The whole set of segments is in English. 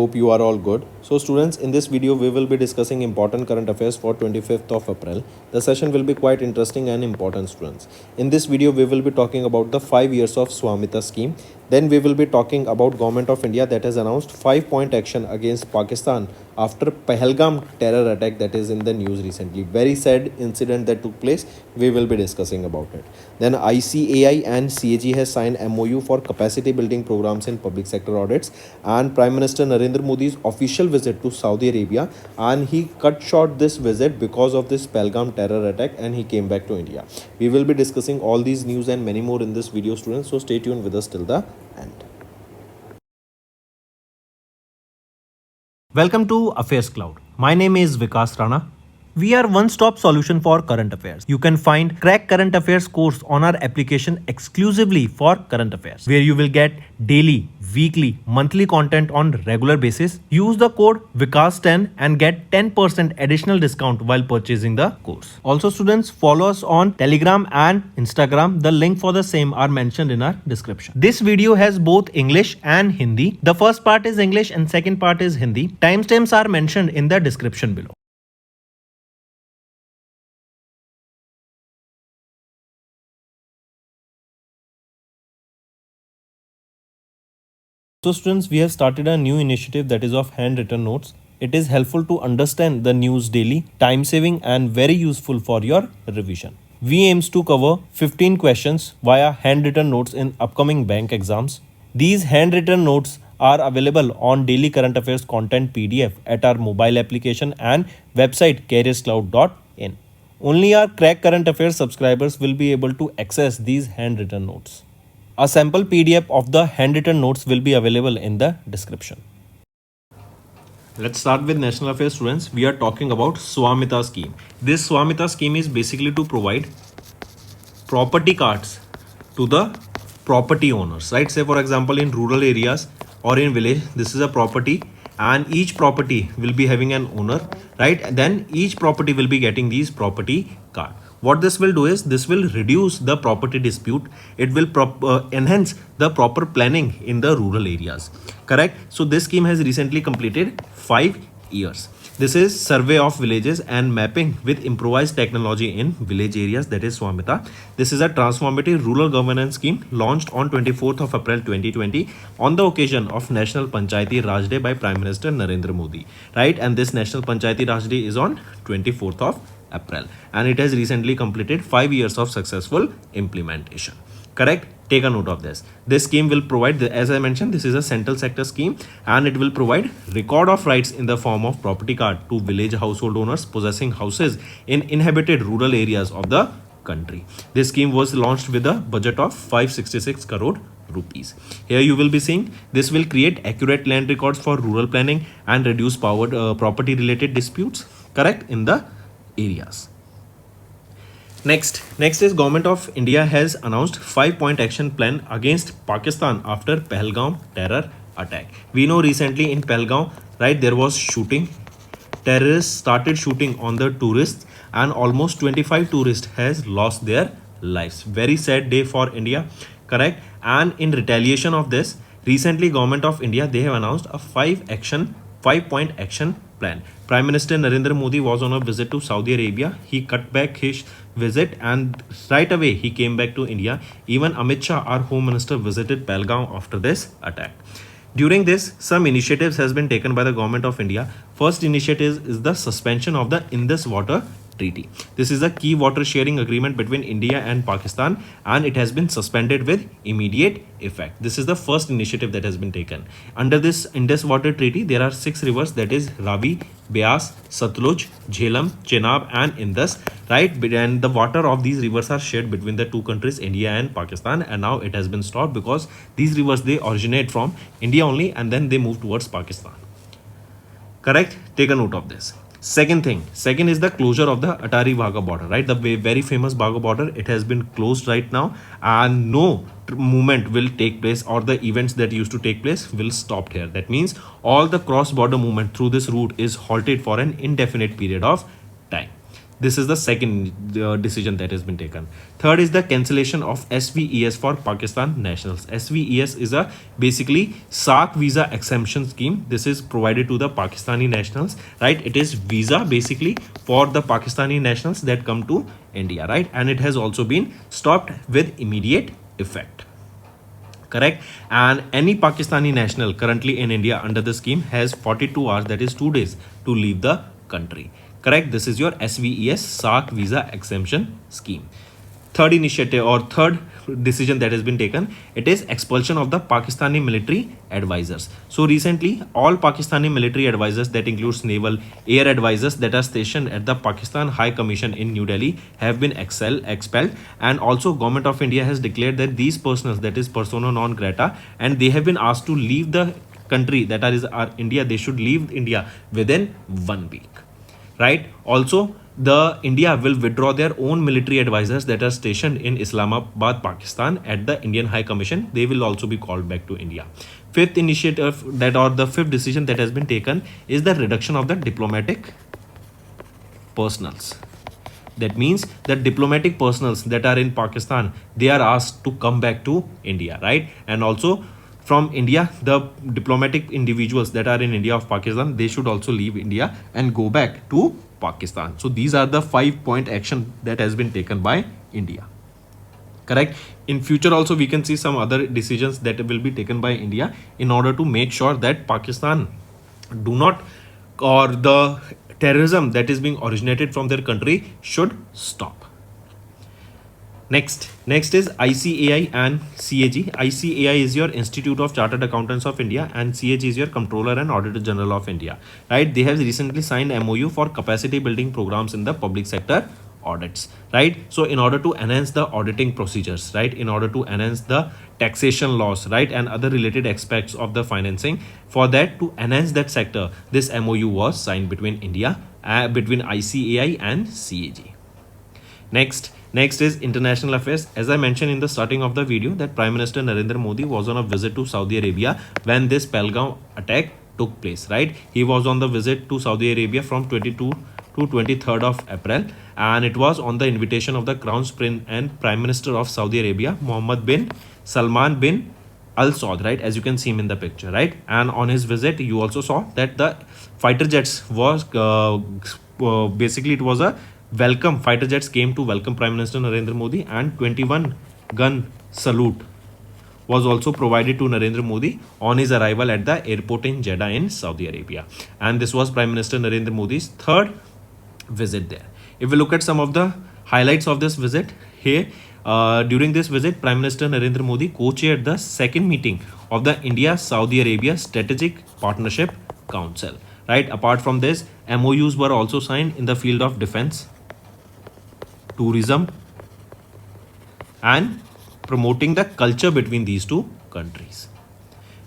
Hope you are all good. So students, in this video we will be discussing important current affairs for 25th of April. The session will be quite interesting and important, students. In this video we will be talking about the 5 years of Swamita scheme. Then we will be talking about Government of India that has announced 5-point action against Pakistan after Pahalgam terror attack that is in the news recently. Very sad incident that took place. We will be discussing about it. Then ICAI and CAG has signed MOU for capacity building programs in public sector audits, and Prime Minister Narendra Modi's official visit to Saudi Arabia, and he cut short this visit because of this Pahalgam terror attack and he came back to India. We will be discussing all these news and many more in this video, students, so stay tuned with us till the end. Welcome to Affairs Cloud. My name is Vikas Rana. We are one-stop solution for current affairs. You can find Crack Current Affairs course on our application exclusively for current affairs, where you will get daily, weekly, monthly content on regular basis. Use the code VIKAS10 and get 10% additional discount while purchasing the course. Also, students, follow us on Telegram and Instagram. The link for the same are mentioned in our description. This video has both English and Hindi. The first part is English and second part is Hindi. Timestamps are mentioned in the description below. So students, we have started a new initiative that is of handwritten notes. It is helpful to understand the news daily, time saving and very useful for your revision. We aims to cover 15 questions via handwritten notes in upcoming bank exams. These handwritten notes are available on daily current affairs content PDF at our mobile application and website careerscloud.in. Only our Crack Current Affairs subscribers will be able to access these handwritten notes. A sample PDF of the handwritten notes will be available in the description. Let's start with national affairs, students. We are talking about Swamita scheme. This Swamita scheme is basically to provide property cards to the property owners, right? Say for example, in rural areas or in village, this is a property and each property will be having an owner, right? And then each property will be getting these property card. What this will do is this will reduce the property dispute. It will enhance the proper planning in the rural areas. Correct? So this scheme has recently completed 5 years. This is survey of villages and mapping with improvised technology in village areas, that is Swamita. This is a transformative rural governance scheme launched on 24th of April 2020 on the occasion of National Panchayati Raj Day by Prime Minister Narendra Modi. Right? And this National Panchayati Raj Day is on 24th of April and it has recently completed 5 years of successful implementation. Correct? Take a note of this. This scheme will provide, as I mentioned, this is a central sector scheme and it will provide record of rights in the form of property card to village household owners possessing houses in inhabited rural areas of the country. This scheme was launched with a budget of 566 crore rupees. Here you will be seeing this will create accurate land records for rural planning and reduce property related disputes, correct, in the areas. Next is Government of India has announced 5-point action plan against Pakistan after Pahalgam terror attack. We know recently in Pahalgam, right, there was shooting. Terrorists started shooting on the tourists and almost 25 tourists has lost their lives. Very sad day for India, correct? And in retaliation of this, recently Government of India, they have announced a 5-point action plan. Prime Minister Narendra Modi was on a visit to Saudi Arabia. He cut back his visit and right away he came back to India. Even Amit Shah, our Home Minister, visited Pahalgam after this attack. During this, some initiatives has been taken by the Government of India. First initiative is the suspension of the Indus Water Treaty. This is a key water sharing agreement between India and Pakistan and it has been suspended with immediate effect. This is the first initiative that has been taken. Under this Indus Water Treaty, there are 6 rivers, that is Ravi, Beas, Satluj, Jhelum, Chenab and Indus, right? And the water of these rivers are shared between the two countries, India and Pakistan, and now it has been stopped because these rivers, they originate from India only and then they move towards Pakistan. Correct? Take a note of this. Second is the closure of the Atari Wagah border, right? The very famous Wagah border, it has been closed right now and no movement will take place, or the events that used to take place will stop here. That means all the cross border movement through this route is halted for an indefinite period of time. This is the second decision that has been taken. Third is the cancellation of SVES for Pakistan nationals. SVES is a basically SAARC visa exemption scheme. This is provided to the Pakistani nationals, right? It is visa basically for the Pakistani nationals that come to India, right? And it has also been stopped with immediate effect. Correct. And any Pakistani national currently in India under the scheme has 42 hours, that is 2 days, to leave the country. Correct. This is your SVES SAARC visa exemption scheme. Third initiative or third decision that has been taken, it is expulsion of the Pakistani military advisors. So recently all Pakistani military advisors, that includes naval air advisors that are stationed at the Pakistan High Commission in New Delhi, have been expelled. And also government of India has declared that these persons, that is persona non grata, and they have been asked to leave the country, that is India. They should leave India within 1 week, right? Also the India will withdraw their own military advisors that are stationed in Islamabad, Pakistan at the Indian High Commission. They will also be called back to India. Fifth initiative that, or the fifth decision that has been taken, is the reduction of the diplomatic personals. That means that diplomatic personals that are in Pakistan, they are asked to come back to India, right? And also from India, the diplomatic individuals that are in India of Pakistan, they should also leave India and go back to Pakistan. So these are the 5-point action that has been taken by India. Correct. In future also we can see some other decisions that will be taken by India in order to make sure that Pakistan do not, or the terrorism that is being originated from their country should stop. Next is ICAI and CAG. ICAI is your Institute of Chartered Accountants of India, and CAG is your Comptroller and Auditor General of India, right? They have recently signed MOU for capacity building programs in the public sector audits, right? So in order to enhance the auditing procedures, right, in order to enhance the taxation laws, right, and other related aspects of the financing, for that, to enhance that sector, this MOU was signed between between ICAI and CAG. Next is international affairs. As I mentioned in the starting of the video, that Prime Minister Narendra Modi was on a visit to Saudi Arabia when this Pahalgam attack took place, right? He was on the visit to Saudi Arabia from 22 to 23rd of April, and it was on the invitation of the Crown Prince and Prime Minister of Saudi Arabia, Mohammed bin Salman bin Al Saud, right? As you can see him in the picture, right? And on his visit, you also saw that the fighter jets was basically it was a welcome. Fighter jets came to welcome Prime Minister Narendra Modi, and 21 gun salute was also provided to Narendra Modi on his arrival at the airport in Jeddah in Saudi Arabia. And this was Prime Minister Narendra Modi's third visit there. If we look at some of the highlights of this visit here, during this visit, Prime Minister Narendra Modi co-chaired the second meeting of the India-Saudi Arabia Strategic Partnership Council, right? Apart from this, MOUs were also signed in the field of defense, tourism, and promoting the culture between these two countries.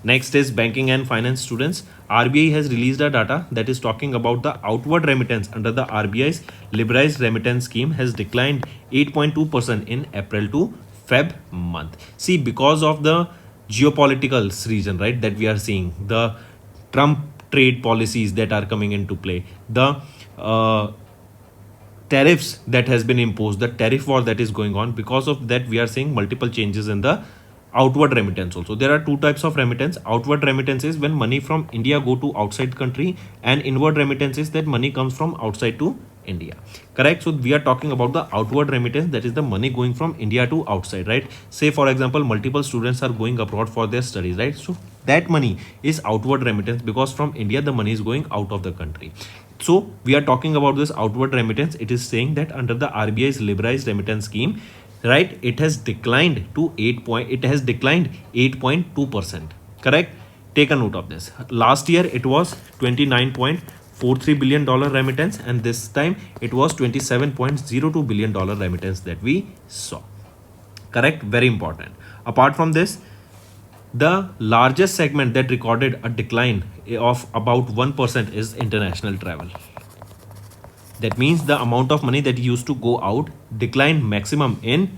Next is banking and finance students. RBI has released a data that is talking about the outward remittance under the RBI's liberalized remittance scheme has declined 8.2% in April to Feb month. See, because of the geopolitical reason, right, that we are seeing, the Trump trade policies that are coming into play, the tariffs that has been imposed, the tariff war that is going on, because of that we are seeing multiple changes in the outward remittance also. There are two types of remittance. Outward remittance is when money from India go to outside country, and inward remittance is that money comes from outside to India. Correct? So we are talking about the outward remittance, that is the money going from India to outside, right? Say for example, multiple students are going abroad for their studies, right? So that money is outward remittance, because from India the money is going out of the country. So we are talking about this outward remittance. It is saying that under the RBI's liberalized remittance scheme, right, it has declined to 8.2%. Correct? Take a note of this. Last year it was $29.43 billion remittance, and this time it was $27.02 billion remittance that we saw. Correct? Very important. Apart from this, the largest segment that recorded a decline of about 1% is international travel. That means the amount of money that used to go out declined maximum in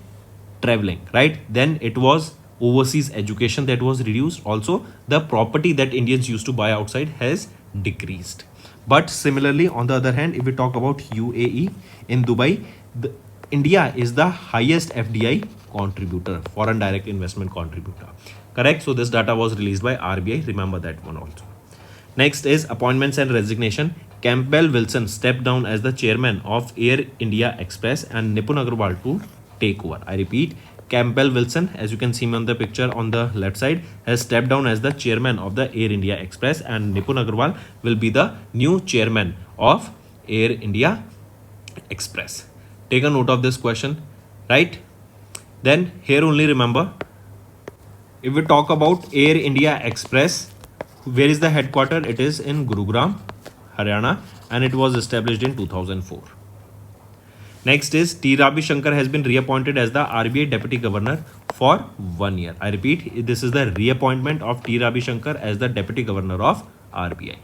traveling, right? Then it was overseas education that was reduced. Also, the property that Indians used to buy outside has decreased. But similarly, on the other hand, if we talk about UAE, in Dubai, India is the highest FDI contributor, foreign direct investment contributor. Correct? So this data was released by RBI. Remember that one also. Next is appointments and resignation. Campbell Wilson stepped down as the chairman of Air India Express and Nipun Agarwal to take over. I repeat, Campbell Wilson, as you can see on the picture on the left side, has stepped down as the chairman of the Air India Express, and Nipun Agarwal will be the new chairman of Air India Express. Take a note of this question, right? Then here only remember, if we talk about Air India Express, where is the headquarter? It is in Gurugram, Haryana, and it was established in 2004. Next is T. Ravi Shankar has been reappointed as the RBI Deputy Governor for 1 year. I repeat, this is the reappointment of T. Ravi Shankar as the Deputy Governor of RBI.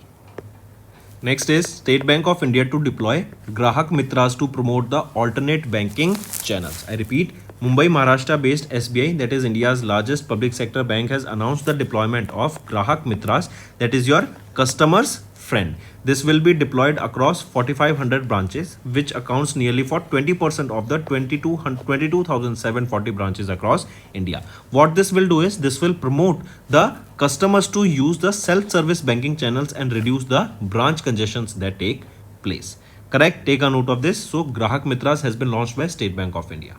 Next is State Bank of India to deploy Grahak Mitras to promote the alternate banking channels. I repeat, Mumbai Maharashtra based SBI, that is India's largest public sector bank, has announced the deployment of Grahak Mitras, that is your customer's friend. This will be deployed across 4,500 branches, which accounts nearly for 20% of the 22,740 branches across India. What this will do is, this will promote the customers to use the self-service banking channels and reduce the branch congestions that take place. Correct? Take a note of this. So, Grahak Mitras has been launched by State Bank of India.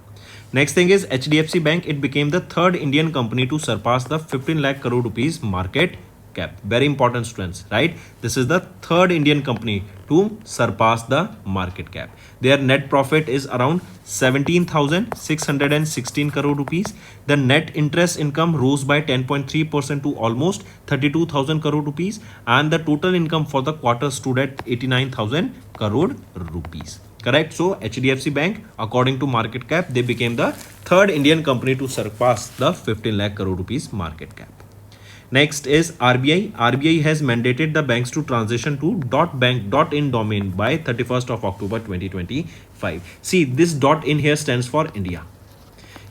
Next thing is HDFC Bank. It became the third Indian company to surpass the 15 lakh crore rupees market cap. Very important, students, right? This is the third Indian company to surpass the market cap. Their net profit is around 17,616 crore rupees. The net interest income rose by 10.3% to almost 32,000 crore rupees, and the total income for the quarter stood at 89,000 crore rupees. Correct? So HDFC Bank, according to market cap, they became the third Indian company to surpass the 15 lakh crore rupees market cap. Next is RBI. RBI has mandated the banks to transition to .bank.in domain by 31st of October 2025. See, this .in here stands for India.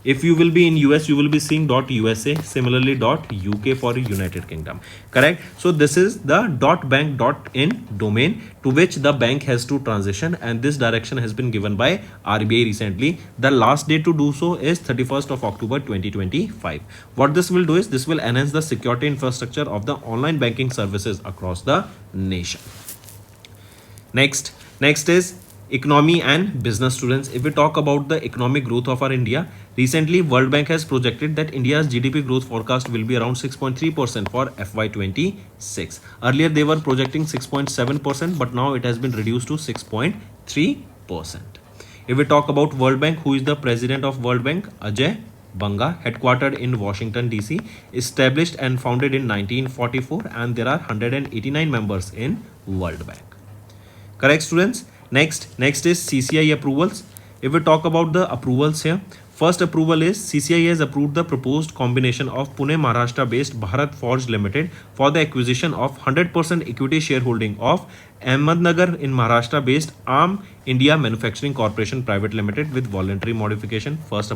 If you will be in US, you will be seeing .USA, similarly .UK for United Kingdom. Correct? So this is the .bank.in domain to which the bank has to transition, and this direction has been given by RBI recently. The last day to do so is 31st of October 2025. What this will do is, this will enhance the security infrastructure of the online banking services across the nation. Next is economy and business, students. If we talk about the economic growth of our India, recently World Bank has projected that India's GDP growth forecast will be around 6.3% for FY26. Earlier they were projecting 6.7%, but now it has been reduced to 6.3%. If we talk about World Bank, who is the president of World Bank? Ajay Banga, headquartered in Washington DC, established and founded in 1944, and there are 189 members in World Bank. Correct, students? Next is CCI approvals. If we talk about the approvals here, first approval is CCI has approved the proposed combination of Pune Maharashtra based Bharat Forge Limited for the acquisition of 100% equity shareholding of Ahmednagar in Maharashtra based Arm India Manufacturing Corporation Private Limited with voluntary modification. First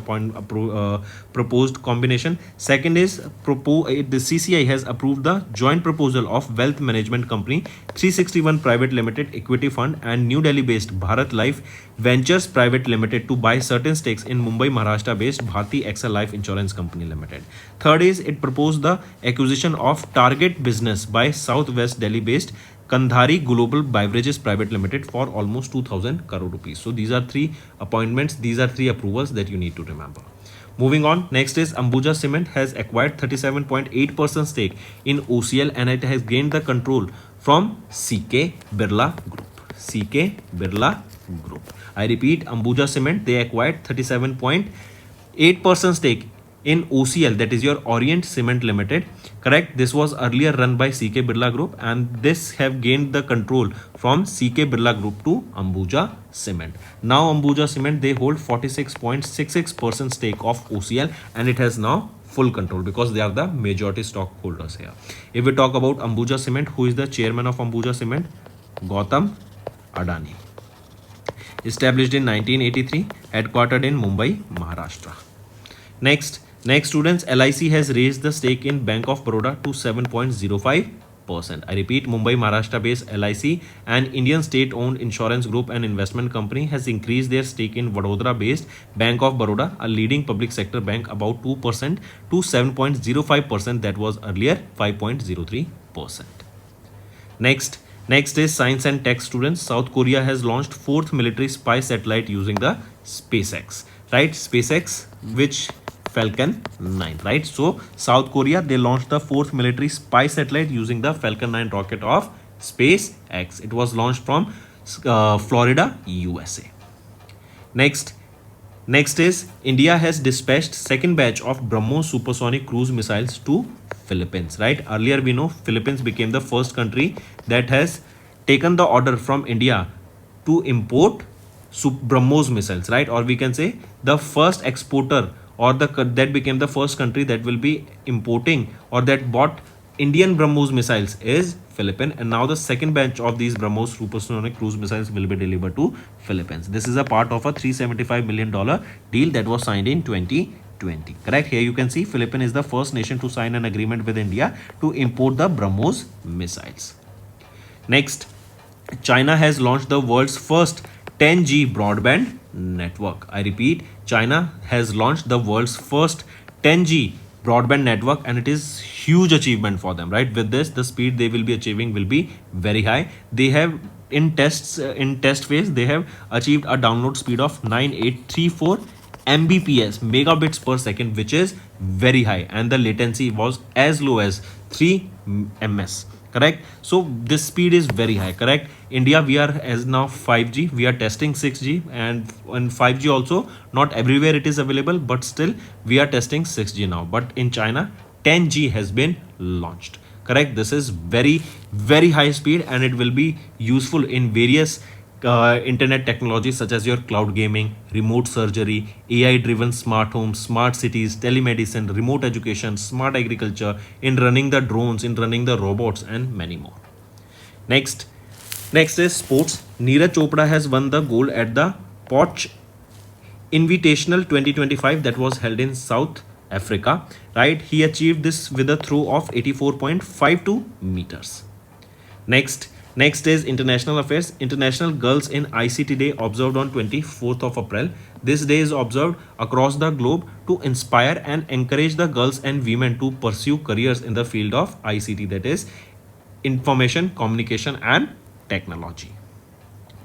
proposed combination. Second is the CCI has approved the joint proposal of Wealth Management Company 361 Private Limited Equity Fund and New Delhi based Bharat Life Ventures Private Limited to buy certain stakes in Mumbai Maharashtra based Bharti Excel Life Insurance Company Limited. Third is it proposed the acquisition of Target Business by Southwest Delhi based Kandhari Global Beverages Private Limited for almost 2,000 crore rupees. So these are three appointments, these are three approvals that you need to remember. Moving on, next is Ambuja Cement has acquired 37.8% stake in OCL and it has gained the control from CK Birla Group. I repeat, Ambuja Cement, they acquired 37.8% stake in OCL, that is your Orient Cement Limited. Correct? This was earlier run by CK Birla Group, and this have gained the control from CK Birla Group to Ambuja Cement. Now Ambuja Cement, they hold 46.66% stake of OCL, and it has now full control because they are the majority stockholders here. If we talk about Ambuja Cement, who is the chairman of Ambuja Cement? Gautam Adani. Established in 1983, headquartered in Mumbai, Maharashtra. Next, students, LIC has raised the stake in Bank of Baroda to 7.05%. I repeat, Mumbai Maharashtra based LIC, an Indian state owned insurance group and investment company, has increased their stake in Vadodara based Bank of Baroda, a leading public sector bank, about 2% to 7.05%, that was earlier 5.03%. Next is science and tech students. South Korea has launched fourth military spy satellite using the SpaceX, right? SpaceX, which Falcon 9, right? So South Korea, they launched the fourth military spy satellite using the Falcon 9 rocket of SpaceX. It was launched from Florida, USA. Next is India has dispatched second batch of BrahMos supersonic cruise missiles to Philippines, right? Earlier we know Philippines became the first country that has taken the order from India to import BrahMos missiles, right? Or we can say the first exporter, or that became the first country that will be importing or that bought Indian BrahMos missiles is Philippines, and now the second batch of these BrahMos supersonic cruise missiles will be delivered to Philippines. This is a part of a $375 million deal that was signed in 2020. Correct? Here you can see Philippines is the first nation to sign an agreement with India to import the BrahMos missiles. Next, China has launched the world's first 10G broadband network. I repeat, China has launched the world's first 10G broadband network, and it is huge achievement for them, right? With this, the speed they will be achieving will be very high. They have in test phase, they have achieved a download speed of 9834 Mbps, megabits per second, which is very high, and the latency was as low as 3 ms. Correct? So this speed is very high. Correct? India, we are as now 5G, we are testing 6G, and in 5G also not everywhere it is available, but still we are testing 6G now. But in China, 10G has been launched. Correct? This is very high speed, and it will be useful in various internet technologies such as your cloud gaming, remote surgery, AI driven smart homes, smart cities, telemedicine, remote education, smart agriculture, in running the drones, in running the robots, and many more. Next is sports. Neeraj Chopra has won the gold at the Poch Invitational 2025 that was held in South Africa, right? He achieved this with a throw of 84.52 meters. Next is international affairs. International Girls in ICT Day observed on 24th of April. This day is observed across the globe to inspire and encourage the girls and women to pursue careers in the field of ICT, that is information, communication, and technology.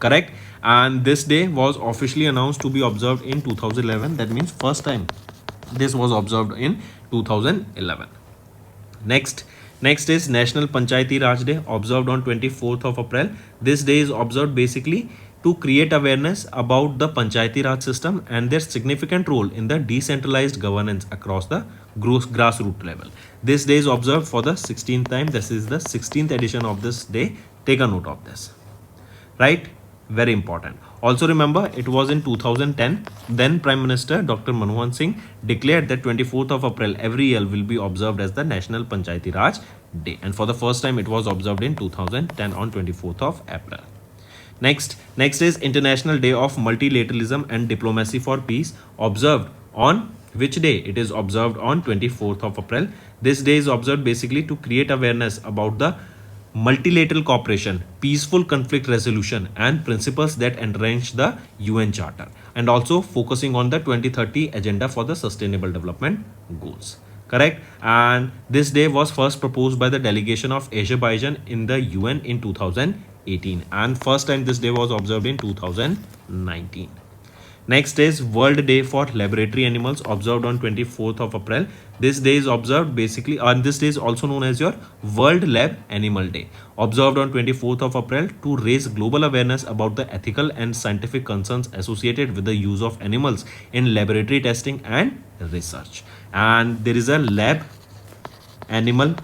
Correct? And this day was officially announced to be observed in 2011. That means first time this was observed in 2011. Next is National Panchayati Raj Day, observed on 24th of April. This day is observed basically to create awareness about the Panchayati Raj system and their significant role in the decentralized governance across the grassroots level. This day is observed for the 16th time. This is the 16th edition of this day. Take a note of this. Right? Very important. Also remember, it was in 2010, then Prime Minister Dr. Manmohan Singh declared that 24th of April every year will be observed as the National Panchayati Raj Day. And for the first time, it was observed in 2010 on 24th of April. Next is International Day of Multilateralism and Diplomacy for Peace, observed on which day? It is observed on 24th of April. This day is observed basically to create awareness about the multilateral cooperation, peaceful conflict resolution, and principles that entrench the UN Charter, and also focusing on the 2030 agenda for the Sustainable Development Goals. Correct? And this day was first proposed by the delegation of Azerbaijan in the UN in 2018, and first time this day was observed in 2019. Next is World Day for Laboratory Animals, observed on 24th of April. This day is observed basically, and this day is also known as your World Lab Animal Day, observed on 24th of April to raise global awareness about the ethical and scientific concerns associated with the use of animals in laboratory testing and research. And there is a Lab Animal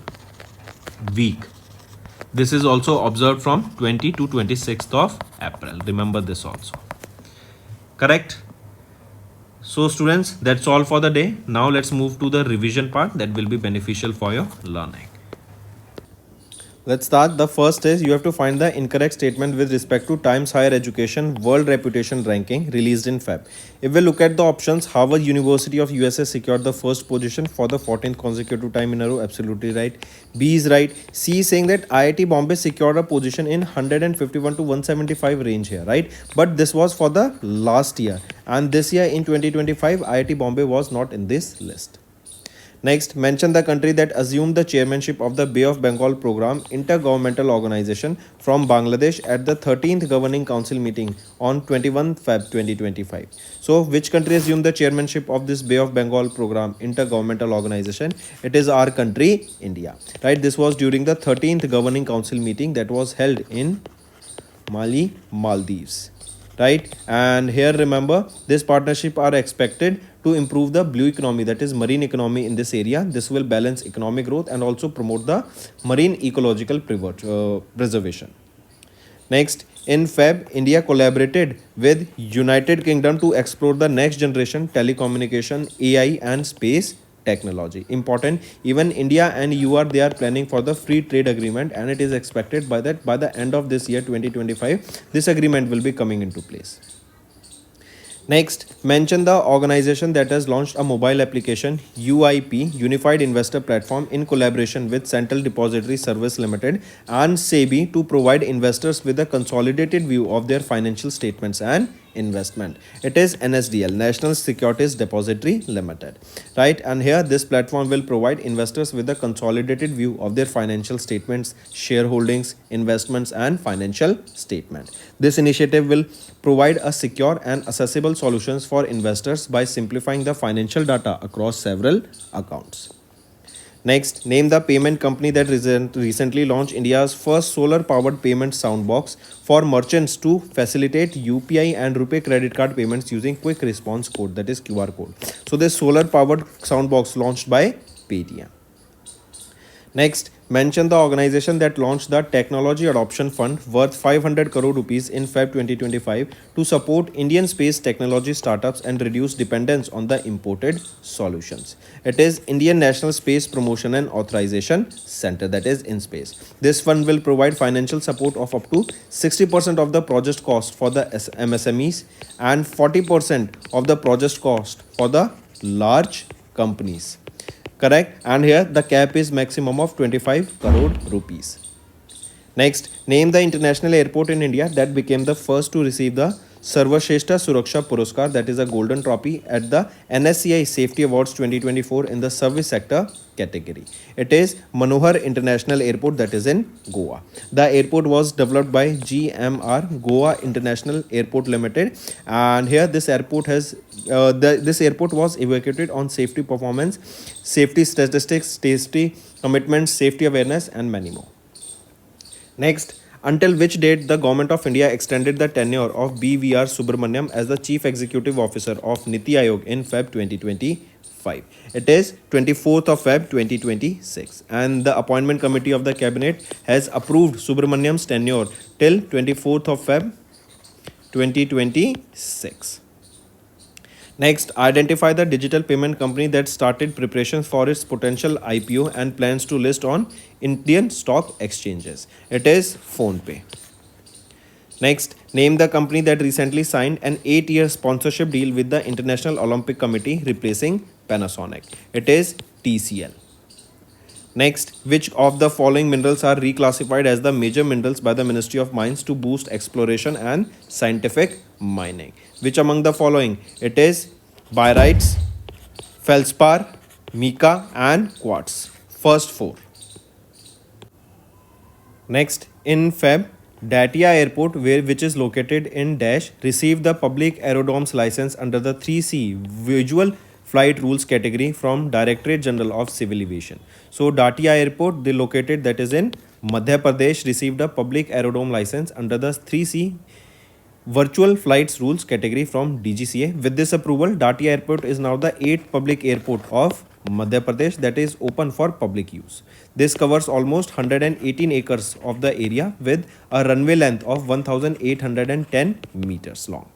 Week. This is also observed from 20 to 26th of April. Remember this also. Correct? So students, that's all for the day. Now let's move to the revision part that will be beneficial for your learning. Let's start. The first is you have to find the incorrect statement with respect to Times Higher Education World Reputation Ranking released in Feb. If we look at the options, Harvard University of USA secured the first position for the 14th consecutive time in a row. Absolutely right. B is right. C is saying that IIT Bombay secured a position in 151 to 175 range here, right? But this was for the last year, and this year in 2025, IIT Bombay was not in this list. Next, mention the country that assumed the chairmanship of the Bay of Bengal Program Intergovernmental Organization from Bangladesh at the 13th Governing Council meeting on 21 Feb 2025. So, which country assumed the chairmanship of this Bay of Bengal Program Intergovernmental Organization? It is our country, India. Right? This was during the 13th Governing Council meeting that was held in Maldives, right? And here remember, this partnership are expected to improve the blue economy, that is marine economy in this area. This will balance economic growth and also promote the marine ecological preservation. Next, in Feb, India collaborated with United Kingdom to explore the next generation telecommunication, AI and space technology. Important, even India and UR, they are planning for the free trade agreement, and it is expected by the end of this year 2025 this agreement will be coming into place. Next, mention the organization that has launched a mobile application, UIP, Unified Investor Platform, in collaboration with Central Depository Service Limited and SEBI to provide investors with a consolidated view of their financial statements and investment. It is NSDL, National Securities Depository Limited, right? And here this platform will provide investors with a consolidated view of their financial statements, shareholdings, investments and financial statement. This initiative will provide a secure and accessible solutions for investors by simplifying the financial data across several accounts. Next, name the payment company that recently launched India's first solar-powered payment soundbox for merchants to facilitate UPI and RuPay credit card payments using quick response code, that is QR code. So this solar-powered soundbox launched by Paytm. Next, mention the organization that launched the Technology Adoption Fund worth 500 crore rupees in Feb 2025 to support Indian space technology startups and reduce dependence on the imported solutions. It is Indian National Space Promotion and Authorization Center, that is InSpace. This fund will provide financial support of up to 60% of the project cost for the MSMEs and 40% of the project cost for the large companies. Correct? And here the cap is maximum of 25 crore rupees. Next, name the international airport in India that became the first to receive the Sarvashrestha Suraksha Puraskar, that is a golden trophy at the NSCI Safety Awards 2024 in the service sector category. It is Manohar International Airport, that is in Goa. The airport was developed by GMR Goa International Airport Limited, and here this airport this airport was evaluated on safety performance, safety statistics, safety commitments, safety awareness, and many more. Next, until which date the Government of India extended the tenure of B.V.R. Subramaniam as the Chief Executive Officer of Niti Aayog in Feb 2025? It is 24th of Feb 2026, and the appointment committee of the cabinet has approved Subramaniam's tenure till 24th of Feb 2026. Next, identify the digital payment company that started preparations for its potential IPO and plans to list on Indian stock exchanges. It is PhonePe. Next, name the company that recently signed an 8-year sponsorship deal with the International Olympic Committee, replacing Panasonic. It is TCL. Next, which of the following minerals are reclassified as the major minerals by the Ministry of Mines to boost exploration and scientific mining? Which among the following? It is barytes, feldspar, mica and quartz. First four. Next, in Feb, Datia Airport, which is located in Dash, received the public aerodromes license under the 3C Visual Flight Rules category from Directorate General of Civil Aviation. So Datia Airport, they located, that is in Madhya Pradesh, received a public aerodrome license under the 3C Virtual Flights Rules category from DGCA. With this approval, Datia Airport is now the 8th public airport of Madhya Pradesh that is open for public use. This covers almost 118 acres of the area with a runway length of 1810 meters long.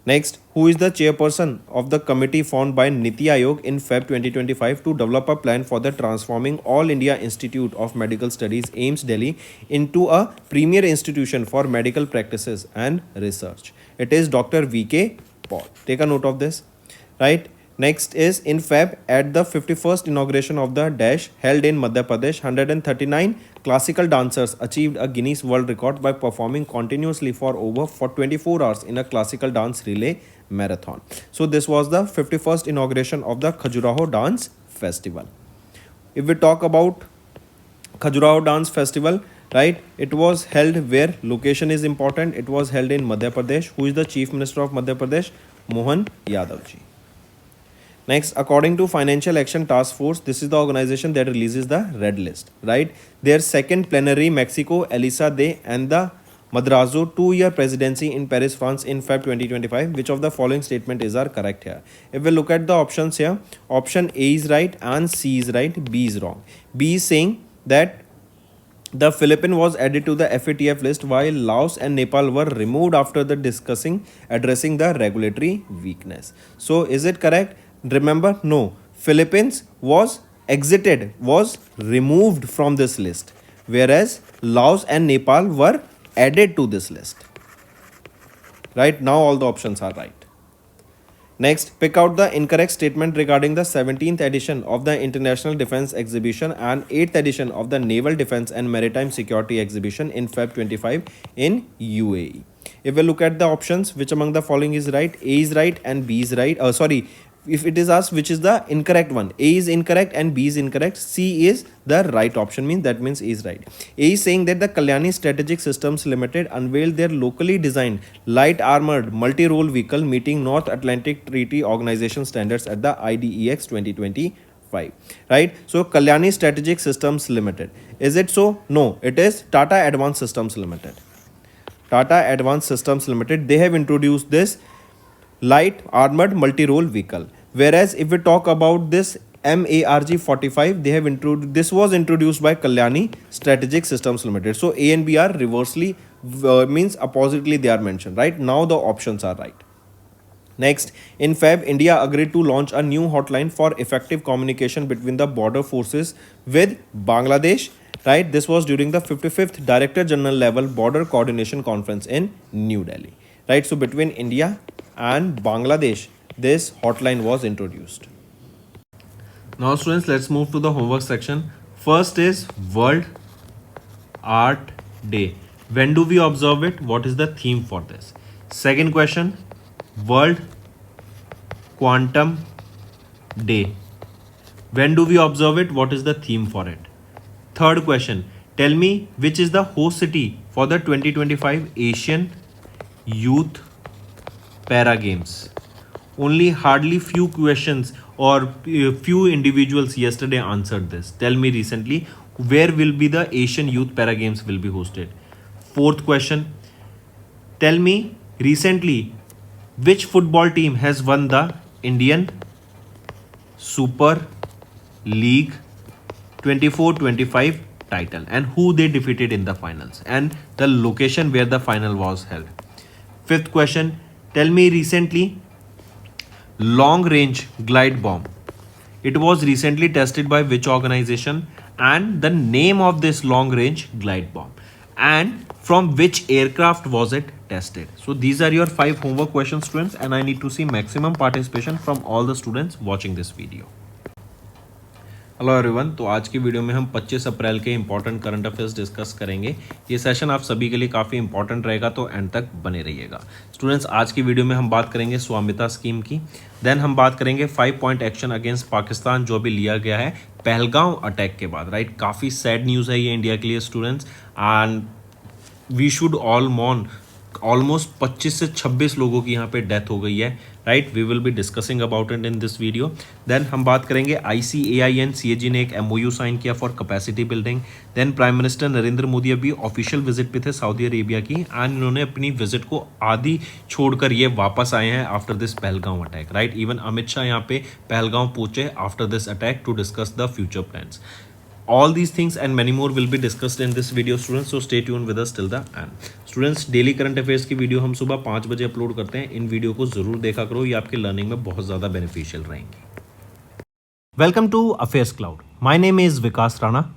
Next, who is the chairperson of the committee formed by Niti Aayog in Feb 2025 to develop a plan for the transforming All India Institute of Medical Studies AIMS Delhi into a premier institution for medical practices and research? It is Dr. VK Paul. Take a note of this, right? Next is in Feb at the 51st inauguration of the Dash held in Madhya Pradesh, 139 classical dancers achieved a Guinness World Record by performing continuously for over 24 hours in a classical dance relay marathon. So this was the 51st inauguration of the Khajuraho Dance Festival. If we talk about Khajuraho Dance Festival, right, it was held where location is important. It was held in Madhya Pradesh. Who is the Chief Minister of Madhya Pradesh? Mohan Yadav ji. Next, according to Financial Action Task Force, this is the organization that releases the red list, right? Their second plenary, Mexico, Elisa Day, and the Madrazo 2-year presidency in Paris, France in Feb 2025. Which of the following statement is are correct here? If we look at the options here, option A is right and C is right, B is wrong. B is saying that the Philippines was added to the FATF list while Laos and Nepal were removed after the addressing the regulatory weakness. So is it correct? Remember, no. Philippines was removed from this list, whereas Laos and Nepal were added to this list. Right now, all the options are right. Next, pick out the incorrect statement regarding the 17th edition of the International Defence Exhibition and 8th edition of the Naval Defence and Maritime Security Exhibition in Feb 25 in UAE. If we look at the options, which among the following is right? A is right and B is right. If it is asked which is the incorrect one, A is incorrect and B is incorrect, C is the right option, that means A is right. A is saying that the Kalyani Strategic Systems Limited unveiled their locally designed light armored multi-role vehicle meeting North Atlantic Treaty Organization standards at the IDEX 2025. Right? So Kalyani Strategic Systems Limited. Is it so? No, it is Tata Advanced Systems Limited. Tata Advanced Systems Limited, they have introduced this light armored multi-role vehicle. Whereas if we talk about this MARG 45, this was introduced by Kalyani Strategic Systems Limited. So A and B are reversely means oppositely they are mentioned. Right now the options are right. Next, in Feb, India agreed to launch a new hotline for effective communication between the border forces with Bangladesh. Right, this was during the 55th Director General level Border Coordination Conference in New Delhi. Right, so between India and Bangladesh, this hotline was introduced. Now students, let's move to the homework section. First is World Art Day. When do we observe it? What is the theme for this? Second question, World Quantum Day. When do we observe it? What is the theme for it? Third question, tell me which is the host city for the 2025 Asian Youth Para Games. Only hardly few questions or few individuals yesterday answered this. Tell me recently, where will be the Asian Youth Para Games will be hosted? Fourth question, tell me recently which football team has won the Indian Super League 24-25 title and who they defeated in the finals and the location where the final was held. Fifth question, tell me recently long range glide bomb. It was recently tested by which organization and the name of this long range glide bomb and from which aircraft was it tested. So these are your 5 homework questions students and I need to see maximum participation from all the students watching this video. Hello everyone, तो आज की video में हम 25 अप्रैल के important current affairs discuss करेंगे। ये session आप सभी के लिए काफ़ी इंपॉर्टेंट रहेगा, तो एंड तक बने रहिएगा। स्टूडेंट्स, आज की वीडियो में हम बात करेंगे स्वामिता स्कीम की, देन हम बात करेंगे 5 पॉइंट एक्शन अगेंस्ट पाकिस्तान जो भी लिया गया है पहलगांव अटैक के बाद। राइट, काफ़ी सैड न्यूज़ है ये इंडिया के लिए students, and we should all mourn. Almost 25 से 26 लोगों की यहाँ पे डेथ हो गई है। Right, we will be discussing about it in this video. Then हम बात करेंगे ICAI एंड CAG ने एक MOU साइन किया for capacity building. Then prime minister Narendra Modi अभी ऑफिशियल विजिट पे थे सऊदी अरेबिया की, एंड इन्होंने अपनी विजिट को आधी छोड़कर ये वापस आए हैं after this Pahalgam attack. Right, even Amit Shah यहाँ पे पहलगांव पहुंचे after this attack to discuss the future plans. All these things and many more will be discussed in this video students, so stay tuned with us till the end. Students, daily current affairs की video हम सुबह 5 बजे upload करते हैं. इन video को जरूर देखा करो, ये आपके लर्निंग में बहुत ज़्यादा बेनिफिशियल रहेंगी. Welcome to Affairs Cloud. My name is Vikas Rana.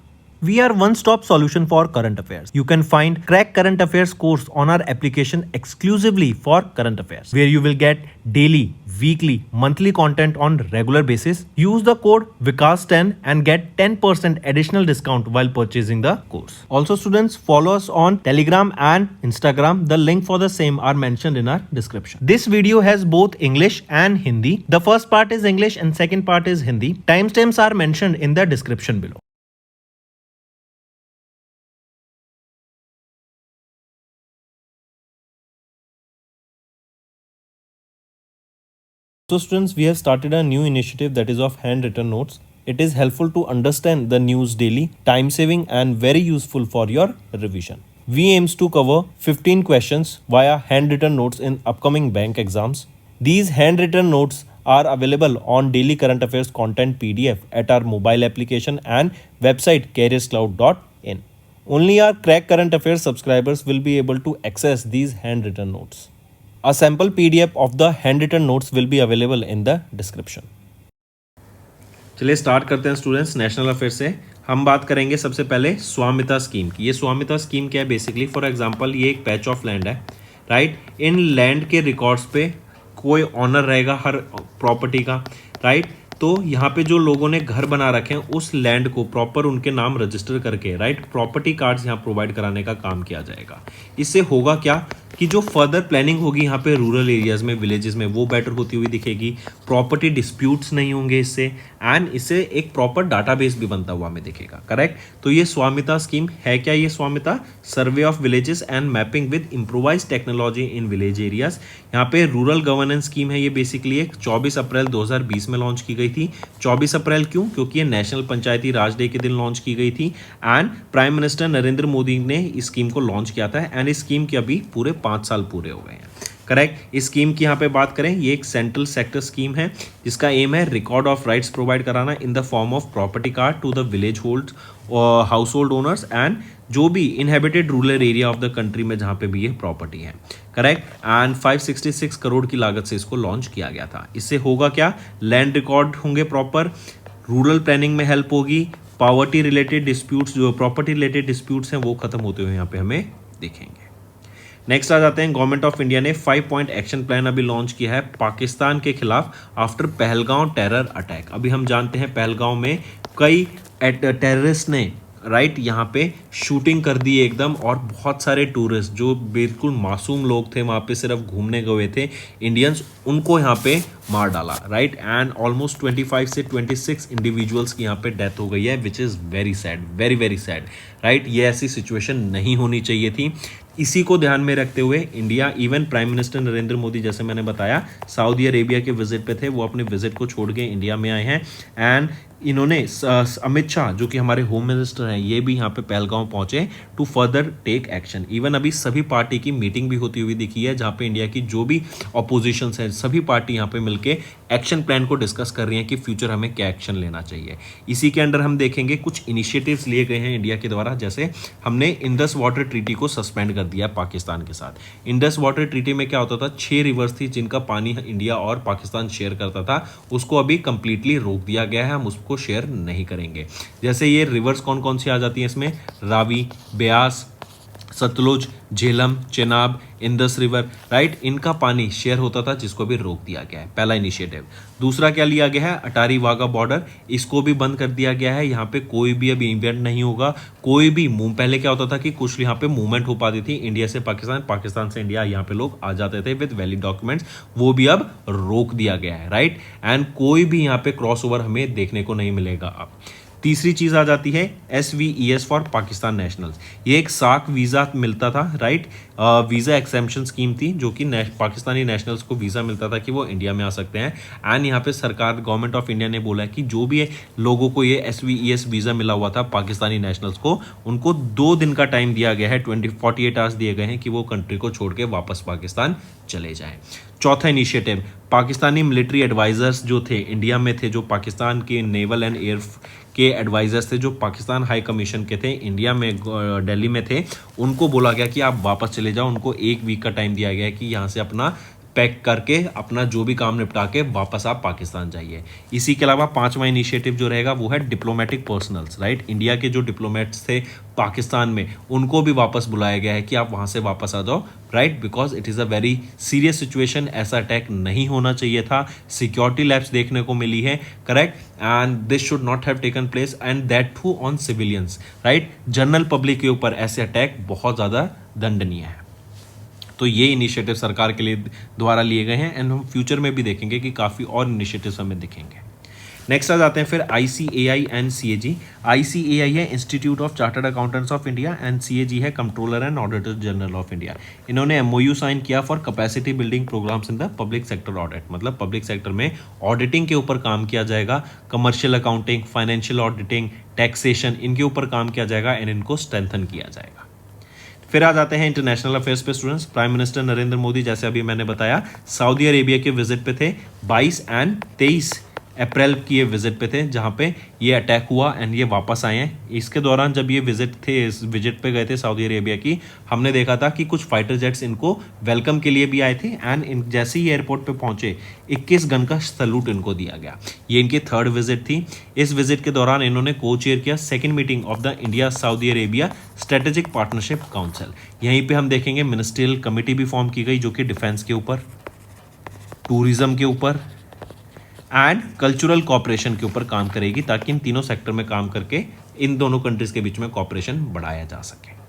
We are one-stop solution for current affairs. You can find Crack Current Affairs course on our application exclusively for current affairs, where you will get daily, weekly, monthly content on regular basis. Use the code Vikas10 and get 10% additional discount while purchasing the course. Also, students, follow us on Telegram and Instagram. The link for the same are mentioned in our description. This video has both English and Hindi. The first part is English and second part is Hindi. Timestamps are mentioned in the description below. So students, we have started a new initiative that is of handwritten notes. It is helpful to understand the news daily, time saving and very useful for your revision. We aims to cover 15 questions via handwritten notes in upcoming bank exams. These handwritten notes are available on daily current affairs content PDF at our mobile application and website careerscloud.in. Only our Crack Current Affairs subscribers will be able to access these handwritten notes. A sample PDF of the handwritten notes will be available in the description. चलिए start करते हैं students national affair से. हम बात करेंगे सबसे पहले स्वामित्व स्कीम की. ये स्वामित्व स्कीम क्या है? बेसिकली फॉर एग्जांपल ये एक पैच ऑफ लैंड है, राइट. इन लैंड के रिकॉर्ड्स पे कोई ऑनर रहेगा हर प्रॉपर्टी का, राइट. तो यहाँ पे जो लोगों ने घर बना रखे हैं उस लैंड को प्रॉपर उनके नाम रजिस्टर करके, राइट, प्रॉपर्टी कार्ड्स यहाँ प्रोवाइड कराने का काम किया जाएगा. इससे होगा क्या कि जो फर्दर प्लानिंग होगी यहाँ पे रूरल एरियाज में, विलेजेस में, वो बेटर होती हुई दिखेगी. प्रॉपर्टी डिस्प्यूट्स नहीं होंगे इससे, एंड इससे एक प्रॉपर डाटाबेस भी बनता हुआ हमें दिखेगा. करेक्ट. तो ये स्वामित्व स्कीम है क्या? ये स्वामित्व survey of villages and mapping with improvise technology in village areas. यहाँ पे रूरल गवर्नेंस स्कीम है. ये बेसिकली एक 24 अप्रैल 2020 में लॉन्च की गई थी. 24 अप्रैल क्यों? क्योंकि ये नेशनल पंचायती राज डे के दिन लॉन्च की गई थी and prime minister Narendra Modi ने इस स्कीम को लॉन्च किया था. एंड इस स्कीम के अभी पूरे 5 साल पूरे हो गए हैं. करेक्ट. इस स्कीम की यहाँ पे बात करें, ये एक सेंट्रल सेक्टर स्कीम है जिसका एम है रिकॉर्ड ऑफ राइट्स प्रोवाइड कराना in the form of property card to the village hold house hold owners and जो भी inhabited rural area of the country में जहाँ पे भी ये प्रॉपर्टी है. करेक्ट. एंड 566 करोड़ की लागत से इसको लॉन्च किया गया था. इससे होगा क्या? लैंड रिकॉर्ड होंगे प्रॉपर, रूरल प्लानिंग में हेल्प होगी, पॉवर्टी रिलेटेड डिस्प्यूट्स, जो प्रॉपर्टी रिलेटेड डिस्प्यूट्स हैं वो खत्म होते हुए यहाँ पे हमें दिखेंगे. नेक्स्ट आ जाते हैं. गवर्नमेंट ऑफ इंडिया ने 5 पॉइंट एक्शन प्लान अभी लॉन्च किया है पाकिस्तान के खिलाफ आफ्टर पहलगांव टेरर अटैक. अभी हम जानते हैं पहलगांव में कई टेररिस्ट ने, राइट, यहाँ पे शूटिंग कर दी एकदम, और बहुत सारे टूरिस्ट जो बिल्कुल मासूम लोग थे वहाँ पे सिर्फ घूमने गए थे इंडियंस, उनको यहाँ पे मार डाला, राइट. एंड ऑलमोस्ट 25 से 26 इंडिविजुअल्स की यहाँ पे डेथ हो गई है, which is very sad, very very sad, right. ये ऐसी सिचुएशन नहीं होनी चाहिए थी. इसी को ध्यान में रखते हुए India, even prime minister Narendra Modi, जैसे मैंने बताया, सऊदी अरेबिया के विजिट पे थे, वो अपने विजिट को छोड़ के इंडिया में आए हैं. एंड इन्होंने अमित शाह जो कि हमारे होम मिनिस्टर हैं, ये भी यहाँ पे पहलगांव पहुंचे to further take action. Even अभी सभी पार्टी की मीटिंग भी होती हुई दिखी है जहाँ पे इंडिया की जो भी ऑपोजिशंस हैं सभी पार्टी यहाँ पे मिलके एक्शन प्लान को डिस्कस कर रही हैं कि फ्यूचर हमें क्या एक्शन लेना चाहिए. इसी के अंडर हम देखेंगे कुछ इनिशिएटिव्स लिए गए हैं इंडिया के द्वारा. जैसे हमने इंडस वाटर ट्रीटी को सस्पेंड कर दिया पाकिस्तान के साथ. इंडस वाटर ट्रीटी में क्या होता था? 6 रिवर्स थी जिनका पानी इंडिया और पाकिस्तान शेयर करता था, उसको अभी कंप्लीटली रोक दिया गया है. हम उसको शेयर नहीं करेंगे. जैसे ये रिवर्स कौन कौन सी आ जाती हैं इसमें? Ravi, Beas, Sutlej, Jhelum, Chenab, Indus river, right. इनका पानी शेयर होता था जिसको भी रोक दिया गया है. पहला इनिशिएटिव. दूसरा क्या लिया गया है? अटारी वाघा बॉर्डर, इसको भी बंद कर दिया गया है. यहाँ पे कोई भी अभी इवेंट नहीं होगा, कोई भी मूव. पहले क्या होता था कि कुछ यहाँ पे मूवमेंट हो पाती थी इंडिया से पाकिस्तान, पाकिस्तान से इंडिया, यहाँ पे लोग आ जाते थे विद वैलिड डॉक्यूमेंट्स, वो भी अब रोक दिया गया है, राइट. एंड कोई भी यहाँ पे क्रॉस ओवर हमें देखने को नहीं मिलेगा अब. तीसरी चीज़ आ जाती है SVES फॉर पाकिस्तान नेशनल्स. ये एक साक वीज़ा मिलता था, राइट. वीज़ा एक्सेम्पशन स्कीम थी जो कि पाकिस्तानी नेशनल्स को वीज़ा मिलता था कि वो इंडिया में आ सकते हैं. एंड यहाँ पे सरकार, गवर्नमेंट ऑफ इंडिया ने बोला है कि जो भी लोगों को ये SVES वीज़ा मिला हुआ था पाकिस्तानी नेशनल्स को, उनको 2 दिन का टाइम दिया गया है, 48 आवर्स दिए गए हैं कि वो कंट्री को छोड़ के वापस पाकिस्तान चले जाएं. चौथा इनिशिएटिव, पाकिस्तानी मिलिट्री एडवाइजर्स जो थे इंडिया में थे, जो पाकिस्तान के नेवल एंड एयर के एडवाइजर्स थे जो पाकिस्तान हाई कमीशन के थे, इंडिया में दिल्ली में थे, उनको बोला गया कि आप वापस चले जाओ। उनको 1 वीक का टाइम दिया गया है कि यहाँ से अपना पैक करके अपना जो भी काम निपटा के वापस आप पाकिस्तान जाइए। इसी के अलावा 5वां इनिशिएटिव जो रहेगा वो है डिप्लोमेटिक पर्सनल्स, राइट। इंडिया के जो डिप्लोमेट्स थे पाकिस्तान में उनको भी वापस बुलाया गया है कि आप वहाँ से वापस आ जाओ, right, because it is a very serious situation. ऐसा अटैक नहीं होना चाहिए था, सिक्योरिटी लैप्स देखने को मिली है, correct, and this should not have taken place and that too on civilians, right. General public के ऊपर ऐसे अटैक बहुत ज़्यादा दंडनीय है। तो ये इनिशिएटिव सरकार के लिए द्वारा लिए गए हैं एंड हम फ्यूचर में भी देखेंगे कि काफ़ी और इनिशिएटिव्स हमें दिखेंगे। नेक्स्ट आ जाते हैं फिर ICAI एंड CAG। ICAI है institute of chartered accountants of India and CAG है controller and auditor general of India. इन्होंने MOU साइन किया for capacity building programmes in the public sector audit, मतलब पब्लिक सेक्टर में auditing के ऊपर काम किया जाएगा, commercial accounting, financial auditing, taxation, इनके ऊपर काम किया जाएगा एंड इनको स्ट्रेंथन किया जाएगा। फिर आ जाते हैं इंटरनेशनल अफेयर्स पे students. Prime minister Narendra Modi, जैसे अभी मैंने बताया, सऊदी अरेबिया के विजिट पे थे, 22 एंड 23 अप्रैल की ये विजिट पे थे, जहाँ पे ये अटैक हुआ एंड ये वापस आए हैं। इसके दौरान जब ये विजिट पे गए थे सऊदी अरेबिया की, हमने देखा था कि कुछ फाइटर जेट्स इनको वेलकम के लिए भी आए थे एंड जैसे ही एयरपोर्ट पे पहुंचे 21 गन का सैल्यूट इनको दिया गया। ये इनकी 3rd विजिट थी। इस विजिट के दौरान इन्होंने को चेयर किया 2nd meeting of the India Saudi Arabia strategic partnership council. यहीं पे हम देखेंगे मिनिस्ट्रियल कमेटी भी फॉर्म की गई जो कि डिफेंस के ऊपर, टूरिज्म के ऊपर एंड कल्चरल कॉपरेशन के ऊपर काम करेगी, ताकि इन तीनों सेक्टर में काम करके इन दोनों कंट्रीज के बीच में कॉपरेशन बढ़ाया जा सके।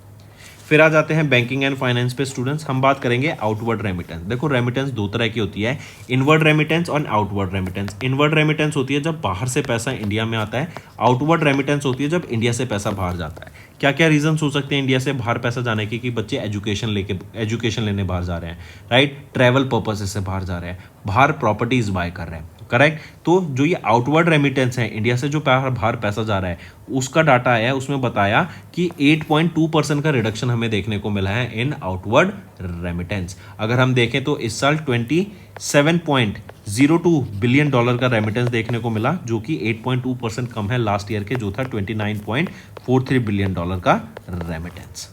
फिर आ जाते हैं बैंकिंग एंड फाइनेंस पे स्टूडेंट्स। हम बात करेंगे आउटवर्ड रेमिटेंस। देखो रेमिटेंस 2 तरह की होती है, इनवर्ड रेमिटेंस और आउटवर्ड रेमिटेंस। इनवर्ड रेमिटेंस होती है जब बाहर से पैसा इंडिया में आता है, आउटवर्ड रेमिटेंस होती है जब इंडिया से पैसा बाहर जाता है। क्या क्या रीजन हो सकते हैं इंडिया से बाहर पैसा जाने के? कि बच्चे एजुकेशन लेने बाहर जा रहे हैं, राइट, ट्रैवल पर्पसेस से बाहर जा रहे हैं, बाहर प्रॉपर्टीज बाय कर रहे हैं, करेक्ट। तो जो ये आउटवर्ड रेमिटेंस है, इंडिया से जो बाहर पैसा जा रहा है, उसका डाटा आया है, उसमें बताया कि 8.2% का रिडक्शन हमें देखने को मिला है इन आउटवर्ड रेमिटेंस। अगर हम देखें तो इस साल $27.02 बिलियन का रेमिटेंस देखने को मिला, जो कि 8.2% कम है लास्ट ईयर के, जो था $29.43 बिलियन का रेमिटेंस,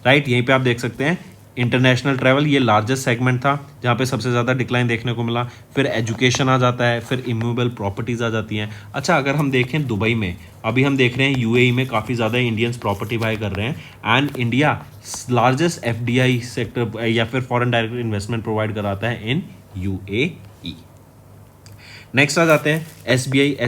राइट। यहीं पे आप देख सकते हैं इंटरनेशनल ट्रैवल ये लार्जेस्ट सेगमेंट था जहाँ पे सबसे ज़्यादा डिक्लाइन देखने को मिला। फिर एजुकेशन आ जाता है, फिर इमूवेबल प्रॉपर्टीज़ आ जाती हैं। अच्छा, अगर हम देखें दुबई में, अभी हम देख रहे हैं UAE में काफ़ी ज़्यादा इंडियंस प्रॉपर्टी बाय कर रहे हैं and India largest FDI sector या फिर फॉरेन डायरेक्ट इन्वेस्टमेंट प्रोवाइड कराता है इन UAE। नेक्स्ट आ जाते हैं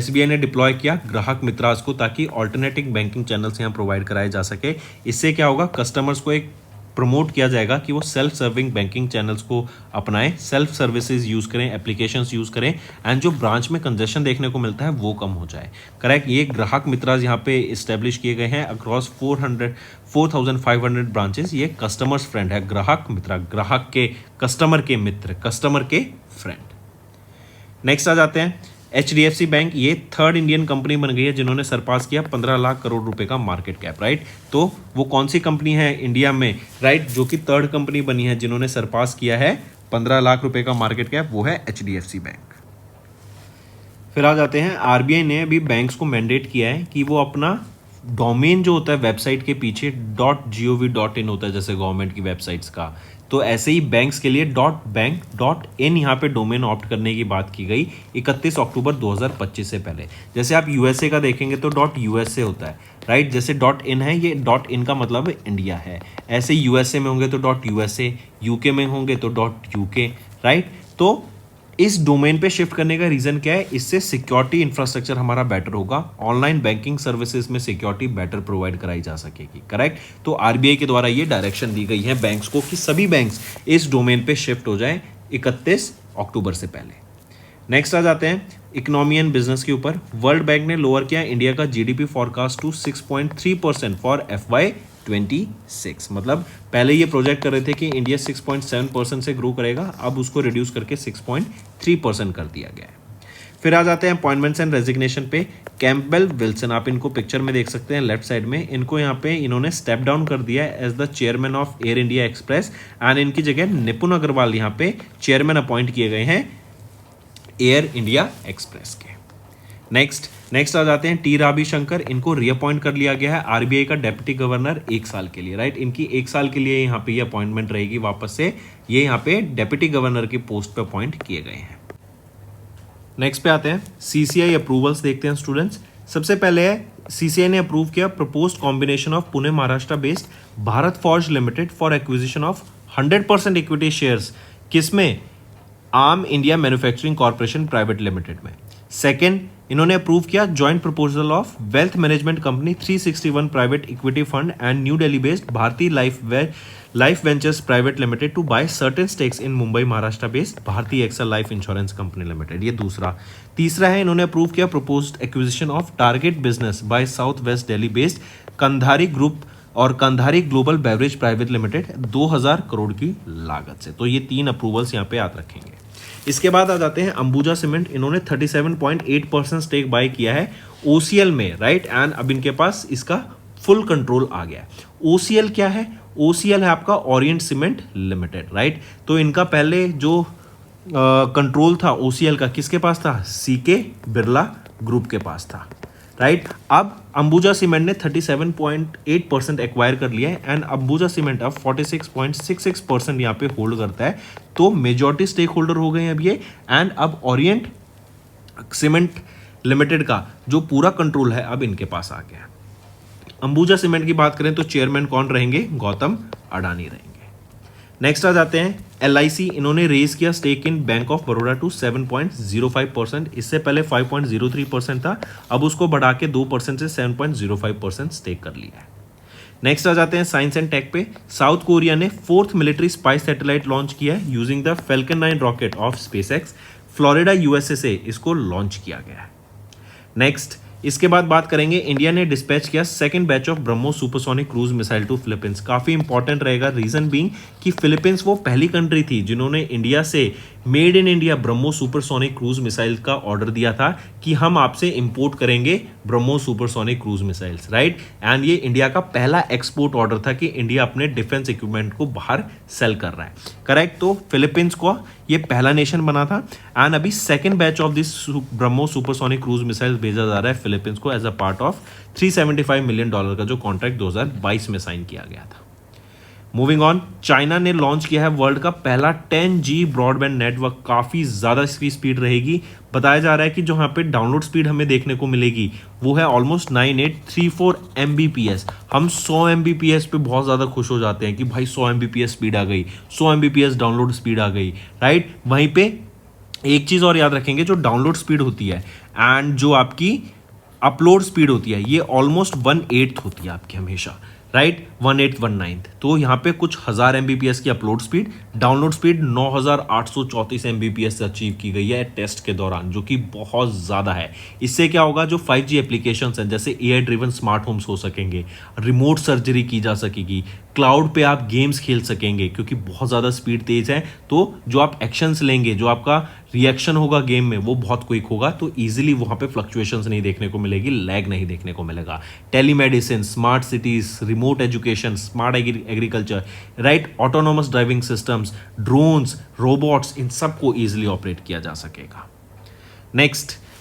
SBI ने डिप्लॉय किया ग्राहक मित्रास को, ताकि ऑल्टरनेटिव बैंकिंग चैनल्स यहाँ प्रोवाइड कराए जा सके। इससे क्या होगा, कस्टमर्स को एक प्रमोट किया जाएगा कि वो सेल्फ सर्विंग बैंकिंग चैनल्स को अपनाएं, सेल्फ सर्विसेज यूज़ करें, एप्लीकेशंस यूज़ करें एंड जो ब्रांच में कंजेशन देखने को मिलता है वो कम हो जाए, करेक्ट। ये ग्राहक मित्रास यहाँ पे इस्टेब्लिश किए गए हैं अक्रॉस 4,500 ब्रांचेस। ये कस्टमर्स फ्रेंड है, ग्राहक मित्र, ग्राहक के कस्टमर के मित्र, कस्टमर के फ्रेंड। नेक्स्ट आ जाते हैं HDFC बैंक। ये 3rd इंडियन कंपनी बन गई है जिन्होंने सरपास किया 15 लाख करोड़ रुपए का मार्केट कैप, राइट। तो वो कौन सी कंपनी है इंडिया में, राइट, जो कि 3rd कंपनी बनी है जिन्होंने सरपास किया है 15 लाख रुपए का मार्केट कैप, वो है HDFC बैंक। फिर आ जाते हैं RBI ने अभी बैंक्स को मैंडेट किया है कि वो अपना डोमेन जो होता है वेबसाइट के पीछे .gov.in होता है जैसे गवर्नमेंट की वेबसाइट्स का, तो ऐसे ही बैंक्स के लिए .bank.in यहाँ पे डोमेन ऑप्ट करने की बात की गई 31 अक्टूबर 2025 से पहले। जैसे आप USA का देखेंगे तो .USA होता है, राइट। जैसे .in है, ये .in का मतलब इंडिया है। ऐसे USA में होंगे तो .USA, UK में होंगे तो .UK, राइट। तो इस डोमेन पे शिफ्ट करने का रीज़न क्या है? इससे सिक्योरिटी इंफ्रास्ट्रक्चर हमारा बेटर होगा, ऑनलाइन बैंकिंग सर्विसेज में सिक्योरिटी बेटर प्रोवाइड कराई जा सकेगी, करेक्ट। तो RBI के द्वारा ये डायरेक्शन दी गई है बैंक्स को कि सभी बैंक्स इस डोमेन पे शिफ्ट हो जाएं 31 अक्टूबर से पहले। नेक्स्ट आ जाते हैं इकोनॉमी एंड बिजनेस के ऊपर। वर्ल्ड बैंक ने लोअर किया इंडिया का GDP forecast to 6.3% for FY26। मतलब पहले ये प्रोजेक्ट कर रहे थे कि इंडिया 6.7% से ग्रो करेगा, अब उसको रिड्यूस करके 6.3% कर दिया गया है। फिर आ जाते हैं अपॉइंटमेंट्स एंड रेजिग्नेशन पे। कैम्पबेल विल्सन, आप इनको पिक्चर में देख सकते हैं लेफ्ट साइड में, इनको यहाँ पे इन्होंने स्टेप डाउन कर दिया है as the chairman of Air India Express and इनकी जगह निपुण अग्रवाल यहाँ पे चेयरमैन अपॉइंट किए गए हैं एयर इंडिया एक्सप्रेस के। नेक्स्ट आ जाते हैं टी रविशंकर, इनको रीअपॉइंट कर लिया गया है आरबीआई का डेप्यूटी गवर्नर 1 साल के लिए, राइट। इनकी 1 साल के लिए यहाँ पे ये अपॉइंटमेंट रहेगी वापस से, ये यहाँ पे डेप्यूटी गवर्नर की पोस्ट पे अपॉइंट किए गए हैं। नेक्स्ट पे आते हैं सीसीआई अप्रूवल्स देखते हैं स्टूडेंट्स। सबसे पहले है सीसीआई ने अप्रूव किया proposed combination of Pune Maharashtra based Bharat forge limited for acquisition of 100% equity shares, किसमें, Arm India manufacturing corporation private limited में। सेकेंड, इन्होंने अप्रूव किया joint proposal of wealth management company 361 private equity fund and New Delhi based Bharti life ventures private limited to buy certain stakes in Mumbai Maharashtra based Bharti Axa life insurance company limited, ये दूसरा। तीसरा है इन्होंने approve किया proposed acquisition of target business by south west Delhi based Kandhari group और Kandhari global beverage private limited 2000 crore की लागत से। तो ये 3 अप्रूवल्स यहाँ पे याद रखेंगे। इसके बाद आ जाते हैं अंबुजा सीमेंट, इन्होंने 37.8% स्टेक बाय किया है ओसीएल में, राइट। एंड अब इनके पास इसका फुल कंट्रोल आ गया है। ओसीएल क्या है? ओसीएल है आपका ओरिएंट सीमेंट लिमिटेड, राइट। तो इनका पहले जो कंट्रोल था ओसीएल का किसके पास था? सीके बिरला ग्रुप के पास था, राइट। अब अंबुजा सीमेंट ने 37.8% एक्वायर कर लिया है एंड अंबुजा सीमेंट अब 46.66% यहाँ पे होल्ड करता है। तो मेजॉरिटी स्टेक होल्डर हो गए हैं अब ये। एंड अब ओरिएंट सीमेंट लिमिटेड का जो पूरा कंट्रोल है अब इनके पास आ गया है। अंबुजा सीमेंट की बात करें तो चेयरमैन कौन रहेंगे? गौतम अडानी रहेंगे। नेक्स्ट आ जाते हैं LIC, इन्होंने रेज किया stake in Bank of Baroda to 7.05%, इससे पहले 5.03% था, अब उसको बढ़ा के 2% से 7.05% स्टेक कर लिया है। नेक्स्ट आ जाते हैं साइंस एंड टेक पे। साउथ कोरिया ने 4th military spy satellite launch किया है using the falcon 9 rocket of SpaceX, Florida USA से इसको लॉन्च किया गया है। नेक्स्ट इसके बाद बात करेंगे इंडिया ने डिस्पैच किया second batch of BrahMos supersonic cruise missile to Philippines. काफी इंपॉर्टेंट रहेगा, रीजन बीइंग कि फिलीपींस वो पहली कंट्री थी जिन्होंने इंडिया से made in India BrahMos supersonic cruise missile का ऑर्डर दिया था कि हम आपसे इंपोर्ट करेंगे BrahMos supersonic cruise missiles, right. And ये इंडिया का पहला एक्सपोर्ट ऑर्डर था कि इंडिया अपने डिफेंस इक्विपमेंट को बाहर सेल कर रहा है, करेक्ट। तो फिलीपींस को ये पहला नेशन बना था एंड अभी second batch of this BrahMos supersonic cruise missile भेजा जा रहा है फिलीपींस को as a part of $375 million का जो कॉन्ट्रैक्ट 2022 में साइन किया गया था। मूविंग ऑन, चाइना ने लॉन्च किया है वर्ल्ड का पहला 10G ब्रॉडबैंड नेटवर्क, काफ़ी ज़्यादा इसकी स्पीड रहेगी। बताया जा रहा है कि जो यहाँ पे डाउनलोड स्पीड हमें देखने को मिलेगी वो है ऑलमोस्ट 9834 Mbps। हम 100 Mbps पे बहुत ज़्यादा खुश हो जाते हैं कि भाई 100 Mbps स्पीड आ गई, 100 Mbps डाउनलोड स्पीड आ गई, राइट। वहीं पे एक चीज़ और याद रखेंगे, जो डाउनलोड स्पीड होती है एंड जो आपकी अपलोड स्पीड होती है ये ऑलमोस्ट 1/8 होती है आपकी हमेशा, राइट, 1/8 1/9। तो यहाँ पे कुछ 1000 Mbps की upload speed, download speed 9834 Mbps से अचीव की गई है टेस्ट के दौरान, जो कि बहुत ज़्यादा है। इससे क्या होगा, जो 5G एप्लीकेशंस हैं जैसे AI ड्रिवन स्मार्ट होम्स हो सकेंगे, रिमोट सर्जरी की जा सकेगी, क्लाउड पे आप गेम्स खेल सकेंगे क्योंकि बहुत ज़्यादा स्पीड तेज़ है। तो जो आप एक्शंस लेंगे, जो आपका रिएक्शन होगा गेम में वो बहुत क्विक होगा, तो ईजिली वहाँ पे फ्लक्चुएशंस नहीं देखने को मिलेगी, लैग नहीं देखने को मिलेगा। Telemedicine, smart cities, remote education, smart agriculture, right, autonomous driving systems, drones, robots, इन सबको ईजिली ऑपरेट किया जा सकेगा।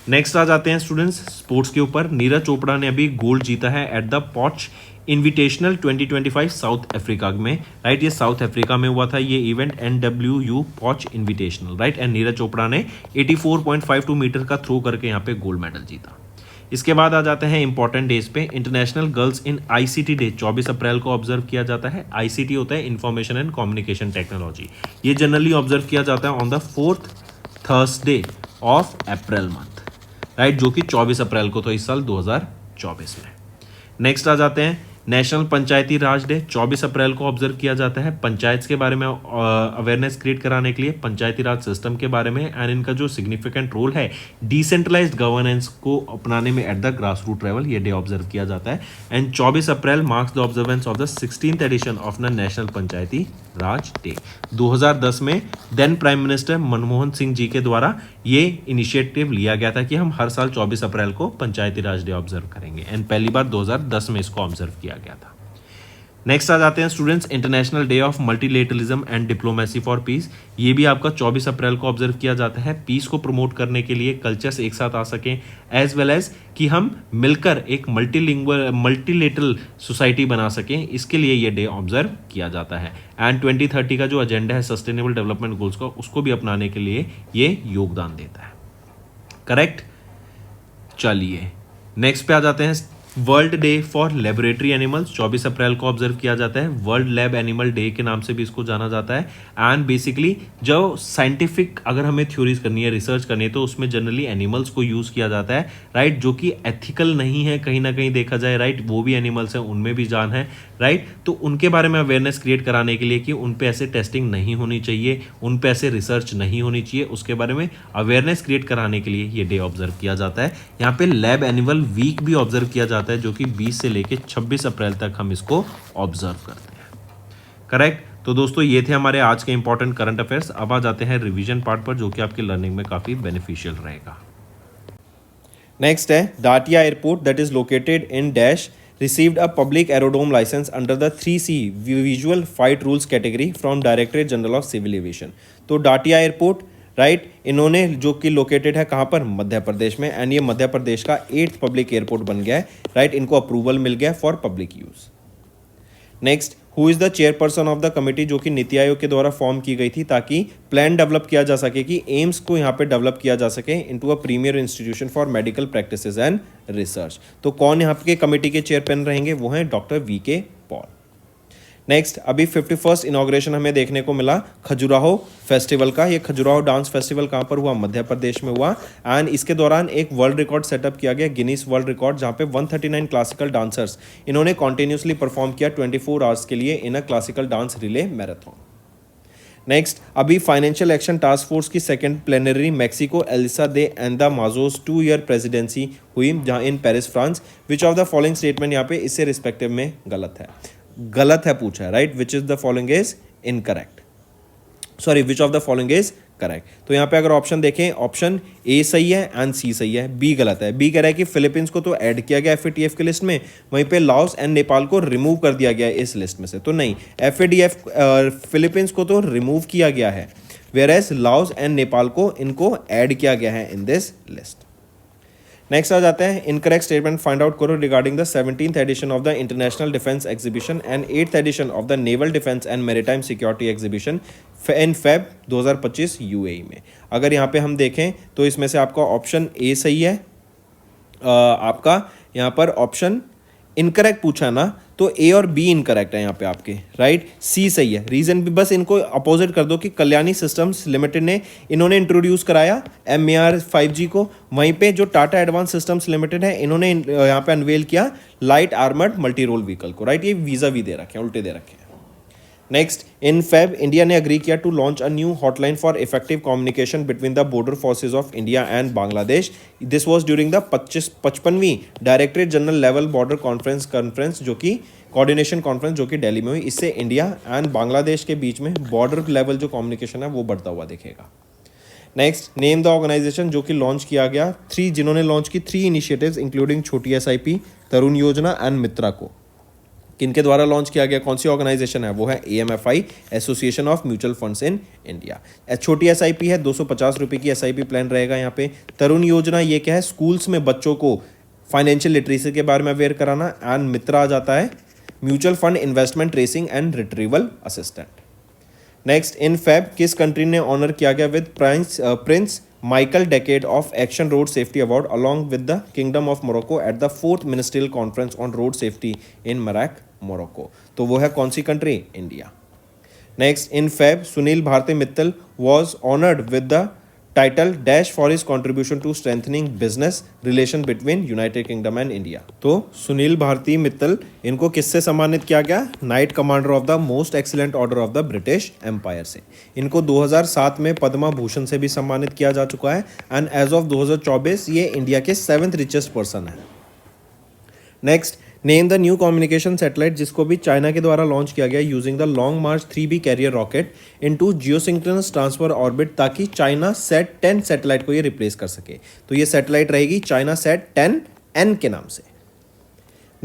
नेक्स्ट आ जाते हैं स्टूडेंट्स स्पोर्ट्स के ऊपर। नीरज चोपड़ा ने अभी गोल्ड जीता है एट द पॉच इन्विटेशनल 2025 साउथ अफ्रीका में, राइट। ये साउथ अफ्रीका में हुआ था ये इवेंट, NWU पॉच invitational, right. And Neeraj Chopra ने 84.52 मीटर का थ्रो करके यहाँ पे गोल्ड मेडल जीता। इसके बाद आ जाते हैं इंपॉर्टेंट डेज पे। International girls in ICT day 24 अप्रैल को ऑब्जर्व किया जाता है। ICT होता है इंफॉर्मेशन एंड कम्युनिकेशन टेक्नोलॉजी। ये जनरली ऑब्जर्व किया जाता है on the 4th Thursday of April month, right, जो कि 24 अप्रैल को था इस साल 2024 में। नेक्स्ट आ जाते हैं नेशनल पंचायती राज डे, 24 अप्रैल को ऑब्जर्व किया जाता है। पंचायत के बारे में अवेयरनेस क्रिएट कराने के लिए, पंचायती राज सिस्टम के बारे में एंड इनका जो सिग्निफिकेंट रोल है डिसेंट्रलाइज्ड गवर्नेंस को अपनाने में at the grass root level, ये डे ऑब्जर्व किया जाता है। And 24 April marks the observance of the 16th edition of the national Panchayati Raj day. 2010 में then prime minister Manmohan Singh ji के द्वारा ये इनिशिएटिव लिया गया था कि हम हर साल 24 अप्रैल को पंचायती राज डे ऑब्जर्व करेंगे एंड पहली बार 2010 में इसको ऑब्जर्व किया गया था। नेक्स्ट आ जाते हैं students international day of multilateralism and diplomacy for piece. ये भी आपका 24 अप्रैल को ऑब्जर्व किया जाता है पीस को प्रमोट करने के लिए, कल्चर्स एक साथ आ सकें, एज वेल एज कि हम मिलकर एक मल्टीलिंगुअल मल्टीलेटरल सोसाइटी बना सकें, इसके लिए ये डे ऑब्जर्व किया जाता है। एंड 2030 का जो एजेंडा है सस्टेनेबल डेवलपमेंट गोल्स का, उसको भी अपनाने के लिए ये योगदान देता है। करेक्ट। चलिए नेक्स्ट पे आ जाते हैं world day for laboratory animals. 24 अप्रैल को ऑब्जर्व किया जाता है, वर्ल्ड लैब एनिमल डे के नाम से भी इसको जाना जाता है। एंड बेसिकली जो साइंटिफिक अगर हमें थ्योरीज करनी है, रिसर्च करनी है, तो उसमें जनरली एनिमल्स को यूज किया जाता है, राइट, जो कि एथिकल नहीं है कहीं ना कहीं देखा जाए, राइट, वो भी एनिमल्स हैं, उनमें भी जान है, राइट, तो उनके बारे में अवेयरनेस क्रिएट कराने के लिए कि उन पे ऐसे टेस्टिंग नहीं होनी चाहिए, उन पे ऐसे रिसर्च नहीं होनी चाहिए, उसके बारे में अवेयरनेस क्रिएट कराने के लिए ये डे ऑब्जर्व किया जाता है। यहाँ पे लैब एनिमल वीक भी ऑब्जर्व किया जाता है, जो कि 20 से लेके 26 अप्रैल तक हम इसको ऑब्जर्व करते हैं। करेक्ट। तो दोस्तों ये थे हमारे आज के इंपॉर्टेंट करंट अफेयर्स। अब आ जाते हैं रिवीजन पार्ट पर, जो कि आपकी लर्निंग में काफी बेनिफिशियल रहेगा। नेक्स्ट है Datia airport that is located in dash received a public aerodrome license under the 3C visual flight rules category from Directorate General of Civil Aviation। तो डाटिया एयरपोर्ट, राइट, इन्होंने जो कि लोकेटेड है कहाँ पर, मध्य प्रदेश में, एंड ये मध्य प्रदेश का 8th पब्लिक एयरपोर्ट बन गया है, राइट, इनको अप्रूवल मिल गया for public use. Next, who is the chairperson of the committee, जो कि नीति आयोग के द्वारा फॉर्म की गई थी ताकि प्लान डेवलप किया जा सके कि एम्स को यहाँ पे डेवलप किया जा सके into a premier institution for medical practices and research. तो कौन यहाँ के कमेटी के चेयरमैन रहेंगे, वो हैं डॉक्टर वी.के. पॉल। नेक्स्ट, अभी 51st इनॉग्रेशन हमें देखने को मिला खजुराहो फेस्टिवल का। ये खजुराहो डांस फेस्टिवल कहाँ पर हुआ, मध्य प्रदेश में हुआ, एंड इसके दौरान एक वर्ल्ड रिकॉर्ड सेटअप किया गया, गिनीज वर्ल्ड रिकॉर्ड, जहाँ पे 139 क्लासिकल डांसर्स इन्होंने कॉन्टिन्यूसली परफॉर्म किया 24 आवर्स के लिए in a classical dance relay marathon. Next, अभी फाइनेंशियल एक्शन टास्क फोर्स की second plenary Mexico Elisa de Anda Madrazo 2 year presidency हुई, जहाँ in Paris France. Which of the following statement यहाँ पे इससे रिस्पेक्टिव में गलत है पूछा है, right, which is the following is incorrect, sorry, which of the following is correct. तो यहाँ पे अगर ऑप्शन देखें, ऑप्शन ए सही है एंड सी सही है, बी गलत है। बी कह रहा है कि फिलीपींस को तो ऐड किया गया एफएटीएफ के लिस्ट में, वहीं पे लाओस एंड नेपाल को रिमूव कर दिया गया इस लिस्ट में से। तो नहीं, एफएटीएफ फिलीपींस को तो रिमूव किया गया है, whereas Laos and Nepal को इनको ऐड किया गया है इन दिस लिस्ट। नेक्स्ट आ जाते हैं इनकरेक्ट स्टेटमेंट फाइंड आउट करो regarding the 17th edition of the international defence exhibition and 8th edition of the naval defence and maritime security exhibition in Feb 2025 UAE में। अगर यहाँ पे हम देखें तो इसमें से आपका ऑप्शन ए सही है, आपका यहाँ पर ऑप्शन इनकरेक्ट पूछा ना, तो ए और बी इनकरेक्ट है यहाँ पे आपके, राइट, सी सही है। रीजन भी बस इनको अपोजिट कर दो कि कल्याणी सिस्टम्स लिमिटेड ने इन्होंने इंट्रोड्यूस कराया MER 5G को, वहीं पे जो टाटा एडवांस सिस्टम्स लिमिटेड है इन्होंने यहाँ पे अनवेल किया light armoured multi role vehicle को, राइट, ये वीजा भी दे रखे हैं, उल्टे दे रखे हैं। नेक्स्ट, इन फेब इंडिया ने अग्री किया to launch a new hotline for effective communication between the border forces of India and Bangladesh. This was during the 55वीं directorate general level border conference जो कि कोऑर्डिनेशन कॉन्फ्रेंस जो कि दिल्ली में हुई। इससे इंडिया एंड बांग्लादेश के बीच में बॉर्डर लेवल जो कम्युनिकेशन है वो बढ़ता हुआ दिखेगा। नेक्स्ट, नेम द ऑर्गेनाइजेशन जो कि लॉन्च किया गया, जिन्होंने लॉन्च की 3 इनिशिएटिव्स इंक्लूडिंग छोटी SIP, तरुण योजना एंड मित्रा को। किनके द्वारा लॉन्च किया गया, कौन सी ऑर्गेनाइजेशन है, वो है AMFI, association of mutual funds in India. छोटी SIP है, 250 रुपये की SIP प्लान रहेगा यहाँ पे। तरुण योजना ये क्या है, स्कूल्स में बच्चों को फाइनेंशियल लिटरेसी के बारे में अवेयर कराना। एंड मित्रा आ जाता है mutual fund investment tracing and retrieval assistant. Next, in Feb किस कंट्री ने ऑनर किया गया with Prince Michael decade of action road safety award along with the kingdom of Morocco at the 4th ministerial conference on road safety in Marrakech Morocco. तो वो है कौन सी country, India. Next, in Feb Sunil Bharti Mittal was honoured with the title dash for his contribution to strengthening business relation between United Kingdom and India. तो सुनील भारती मित्तल इनको किससे सम्मानित किया गया, knight commander of the most excellent order of the British Empire से। इनको 2007 में पद्मा भूषण से भी सम्मानित किया जा चुका है। एंड एज ऑफ 2024 ये इंडिया के 7th रिचेस्ट पर्सन है। Next, name the new communication satellite जिसको भी चाइना के द्वारा लॉन्च किया गया using the long March 3B carrier rocket into geosynchronous transfer orbit, ताकि चाइना सेट 10 सैटेलाइट को ये रिप्लेस कर सके। तो ये सैटेलाइट रहेगी चाइना सेट 10N के नाम से।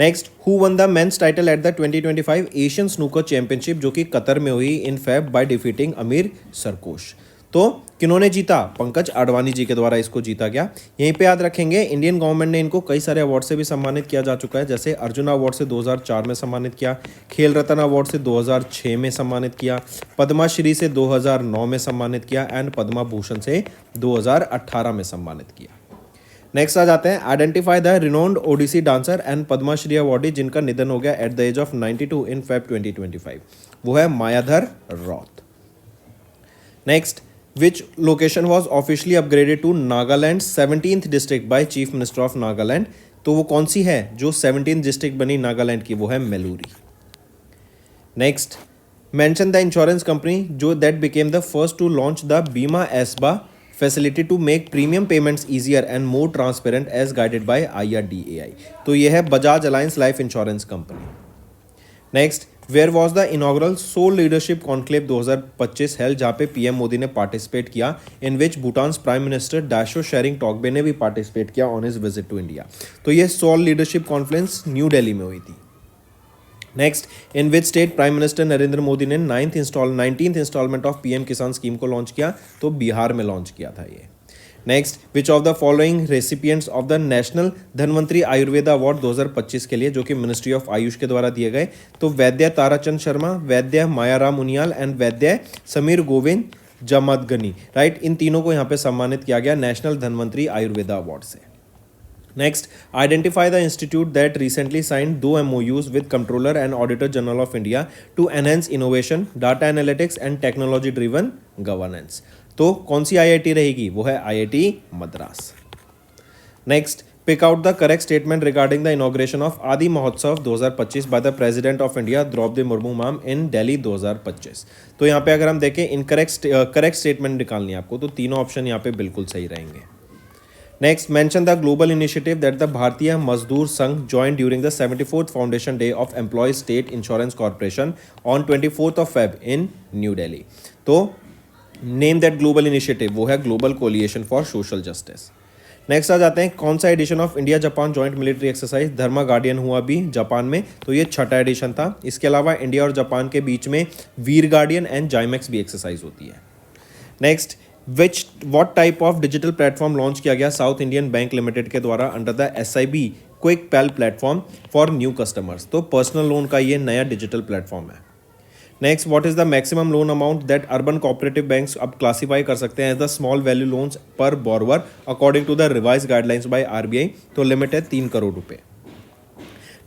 Next, who won the men's title at the 2025 Asian snooker championship, जो कि कतर में हुई इन फेब बाय डिफीटिंग अमीर सरकोश। तो किन्होंने जीता? पंकज आडवाणी जी के द्वारा इसको जीता गया। यहीं पे याद रखेंगे, इंडियन गवर्नमेंट ने इनको कई सारे अवार्ड से भी सम्मानित किया जा चुका है, जैसे अर्जुन अवार्ड से 2004 में सम्मानित किया, खेल रत्न अवार्ड से 2006 में सम्मानित किया, पद्माश्री से 2009 में सम्मानित किया एंड पद्मा भूषण से 2018 में सम्मानित किया। नेक्स्ट आ जाते हैं, identify the renowned Odissi dancer and Padma Shri awardee जिनका निधन हो गया at the age of 92 in Feb 2025। वो है Mayadhar Raut. Next, which location was officially upgraded to Nagaland 17th district by chief minister of Nagaland. तो वो कौन सी है जो 17th डिस्ट्रिक्ट बनी नागालैंड की? वो है Meluri. Next, mention the insurance company जो that became the first to launch the Bima ASBA facility to make premium payments easier and more transparent as guided by IRDAI। तो यह है Bajaj Allianz life insurance company. Next, where was the inaugural soul leadership conclave 2025 held, जहाँ पे PM Modi ने participate किया, in which Bhutan prime minister Dasho Tshering टॉकबे ने भी पार्टिसिपेट किया on his visit to India. तो ये SOUL leadership conference New Delhi में हुई थी। Next, in which state prime minister Narendra Modi ने 19th instalment of PM Kisan scheme को लॉन्च किया? तो बिहार में लॉन्च किया था ये। Next, which of the following recipients of the national Dhanvantari Ayurveda award 2025 के लिए, जो कि मिनिस्ट्री ऑफ आयुष के द्वारा दिए गए? तो वैद्य ताराचंद शर्मा, वैद्य मायाराम उनियाल एंड वैद्य समीर गोविंद जमदगनी। राइट, इन तीनों को यहाँ पे सम्मानित किया गया नेशनल धनवंतरी आयुर्वेदा अवार्ड से। Next, identify the institute that recently signed 2 MOUs with controller and auditor general of India to enhance innovation, data analytics and technology driven governance. तो कौन सी IIT रहेगी? वो है IIT Madras. Next, pick out the correct statement regarding the inauguration of Aadi Mahotsav 2025 by the president of India Droupadi Murmu ma'am in Delhi 2025। तो यहाँ पे अगर हम देखें करेक्ट स्टेटमेंट निकालनी है आपको, तो तीनों ऑप्शन यहाँ पे बिल्कुल सही रहेंगे। Next, mention the global initiative that the Bharatiya Mazdoor Sangh join during the 74th foundation day of employ state insurance corporation on 24th of Feb in New Delhi. तो नेम दैट ग्लोबल इनिशिएटिव, वो है global coalition for social justice. Next आ जाते हैं, कौन सा edition of India Japan joint military exercise Dharma guardian हुआ भी जापान में? तो ये 6ठा एडिशन था। इसके अलावा इंडिया और जापान के बीच में वीर गार्डियन एंड जाइमेक्स भी एक्सरसाइज होती है। Next, what type of digital platform launch किया गया साउथ इंडियन बैंक लिमिटेड के द्वारा under the SIB quick pal platform for new customers? तो पर्सनल लोन का ये नया डिजिटल प्लेटफॉर्म है। Next, what is the maximum loan amount that urban cooperative banks अब क्लासीफाई कर सकते हैं as the small value loans per borrower according to the revise guidelines by RBI? तो लिमिट है 3 करोड़ रुपए।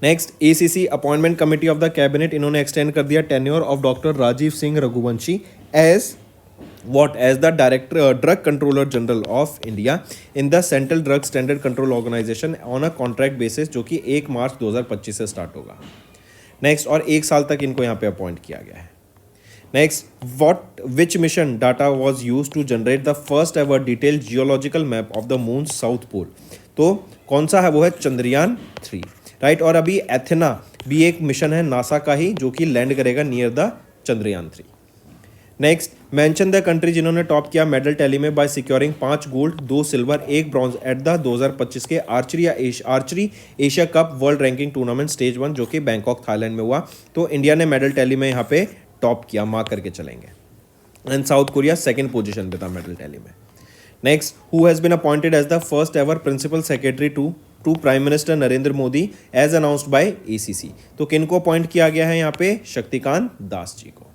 Next, ACC appointment committee of the cabinet, इन्होंने extend कर दिया tenure of doctor Rajeev Singh Raghuvanshi as as the director drug controller general of India in the Central Drug Standard Control Organization on a contract basis, जो कि 1 मार्च 2025 से start होगा। Next, और 1 साल तक इनको यहाँ पे अपॉइंट किया गया है। Next, which mission data was use to generate the first ever detail geological map of the moon south pole? तो कौन सा है? वो है चंद्रयान 3। राइट, और अभी एथेना भी एक मिशन है नासा का ही, जो कि लैंड करेगा near the Chandrayaan 3। Next, mention the country जिन्होंने टॉप किया मेडल टैली में by securing 5 gold 2 silver 1 bronze at the 2025 के archery Asia cup world ranking tournament stage 1, जो कि बैंकॉक थाईलैंड में हुआ। तो इंडिया ने मेडल टैली में यहाँ पे टॉप किया, मार्क करके चलेंगे। And south Korea 2nd position पे था मेडल टैली में। Next, who has been appointed as the first ever principal secretary to prime minister Narendra Modi as announced by ACC? तो किनको अपॉइंट किया गया है यहाँ पे? शक्तिकांत दास जी को।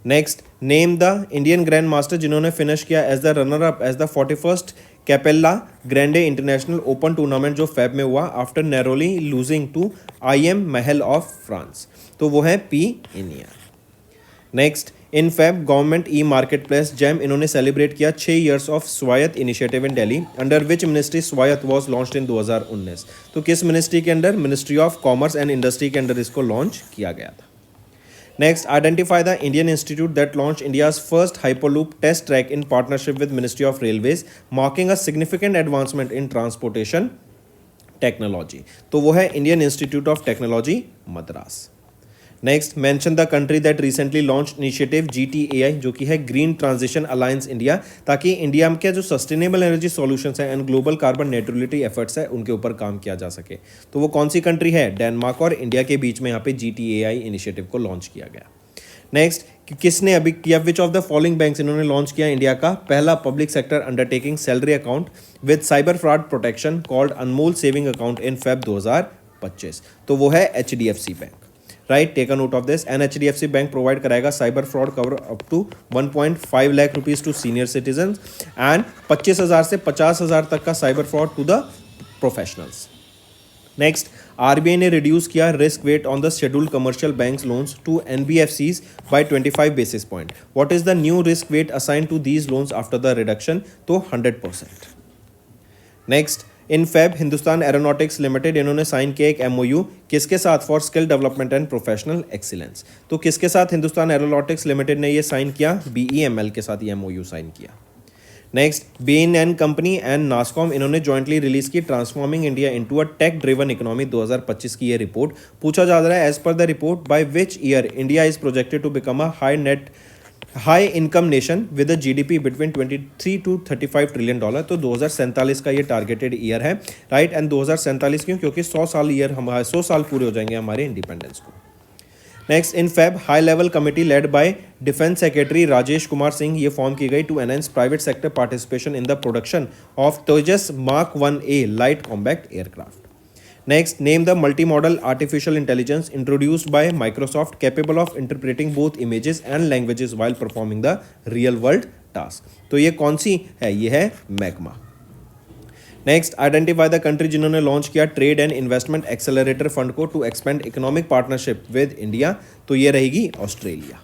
Next, name the Indian grand master जिन्होंने फिनिश किया as the runner up as the 41st Cappelle Grande international open tournament, जो फेब में हुआ after narrowly losing to IM Mahal of France? तो वो है P Iniya. Next, in Feb government market place GeM, इन्होंने celebrate किया 6 years of Swayatt initiative in Delhi under which ministry Swayatt was launched in 2019? तो किस मिनिस्ट्री के under? Ministry of commerce and industry के under इसको लॉन्च किया गया था। Next, identify the Indian institute that launched India's first Hyperloop test track in partnership with Ministry of Railways, marking a significant advancement in transportation technology. तो वो है Indian Institute of Technology, Madras. Next mention the country that recently launch initiative GTAI जो कि है green transition alliance India, ताकि India के जो sustainable energy solutions हैं and global carbon neutrality efforts है उनके ऊपर काम किया जा सके। तो वो कौन सी कंट्री है? डेनमार्क और इंडिया के बीच में यहाँ पे GTAI इनिशिएटिव को लॉन्च किया गया। नेक्स्ट, किसने अभी किया? Which of the following banks इन्होंने लॉन्च किया इंडिया का पहला public sector undertaking salary account with cyber fraud protection called Anmol saving account in Feb 2025? तो वो है HDFC bank. Right, take a note of this. And HDFC bank provide कराएगा cyber fraud cover up to 1.5 lakh rupees to senior citizen and 25,000 से 50,000 तक का cyber fraud to the professionals. Next, RBI ने reduce किया risk weight on the scheduled commercial banks loans to NBFCs by 25 basis point. What is the new risk weight assign to these loans after the reduction? तो 100%। Next, in Feb Hindustan aeronautics limited इन्होंने sign किया एक MOU किसके साथ? For skill development and professional excellence. तो किसके साथ Hindustan aeronautics limited ने ये साइन किया? BEML के साथ ये MOU साइन किया। Next, Bain and company and NASSCOM इन्होंने जॉइंटली रिलीज की transforming India into a tech driven economy 2025 की ये रिपोर्ट। पूछा जा रहा है एज पर the report by which year India is projected to become a high income nation with a GDP between 23 to 35 trillion dollar. तो 2047 का ये टारगेटेड ईयर है। राइट, एंड 2047 क्यों? क्योंकि 100 साल पूरे हो जाएंगे हमारे इंडिपेंडेंस को। Next, in Feb high level committee led by defence secretary Rajesh Kumar Singh ये फॉर्म की गई to enhance private sector participation in the production of Tejas Mark 1A light combat aircraft. Next, name the multi modal artificial intelligence introduced by Microsoft capable of interpreting both images and languages while performing the real world task. तो ये कौन सी है? ये है Magma. Next, identify the country जिन्होंने launch किया trade and investment accelerator fund को to expand economic partnership with India. तो ये रहेगी Australia.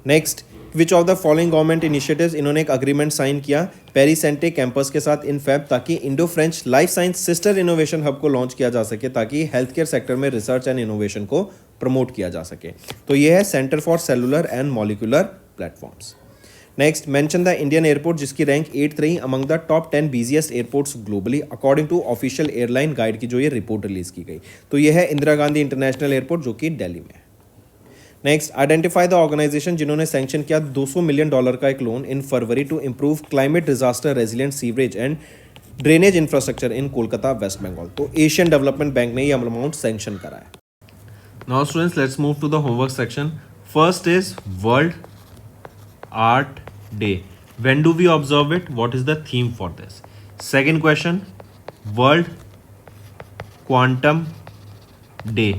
Next, which of the following government initiatives इन्होंने एक अग्रीमेंट साइन किया पेरीसेंटे कैंपस के साथ इन फेब, ताकि Indo French life science sister innovation hub को लॉन्च किया जा सके, ताकि हेल्थ केयर सेक्टर में रिसर्च एंड इनोवेशन को प्रमोट किया जा सके। तो ये है centre for cellular and molecular platforms. Next, mention the Indian airport जिसकी रैंक 8th रही among the top 10 busiest airports globally according to official airline guide की जो ये रिपोर्ट रिलीज की गई। तो ये है इंदिरा गांधी इंटरनेशनल एयरपोर्ट जो कि दिल्ली में है। नेक्स्ट, आइडेंटिफाई द ऑर्गेनाइजेशन जिन्होंने सैंक्शन किया $200 मिलियन का एक loan in February to improve climate disaster resilient sewerage and drainage infrastructure in Kolkata West Bengal. तो एशियन डेवलपमेंट बैंक ने ये अमाउंट सैंक्शन करा है। Now students, let's move to the homework section. First is World Art Day. When do we observe it? What is the theme for this? Second question, World Quantum Day.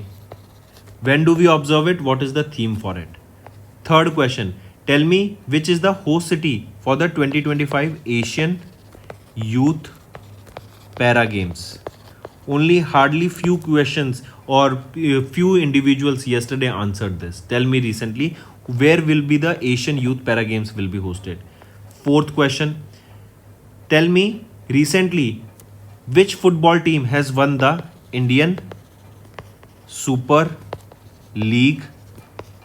When do we observe it? What is the theme for it? Third question, tell me which is the host city for the 2025 Asian Youth Para Games. Only hardly few questions or few individuals yesterday answered this. Tell me recently where will be the Asian Youth Para Games will be hosted. Fourth question, tell me recently which football team has won the Indian Super League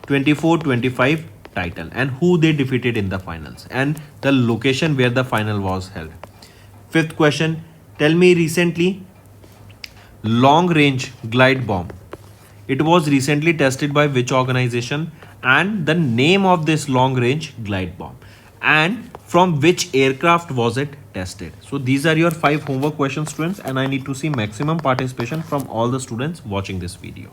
24-25 title and who they defeated in the finals and the location where the final was held. Fifth question, tell me recently long range glide bomb. It was recently tested by which organization and the name of this long range glide bomb and from which aircraft was it tested. So these are your 5 homework questions students and I need to see maximum participation from all the students watching this video.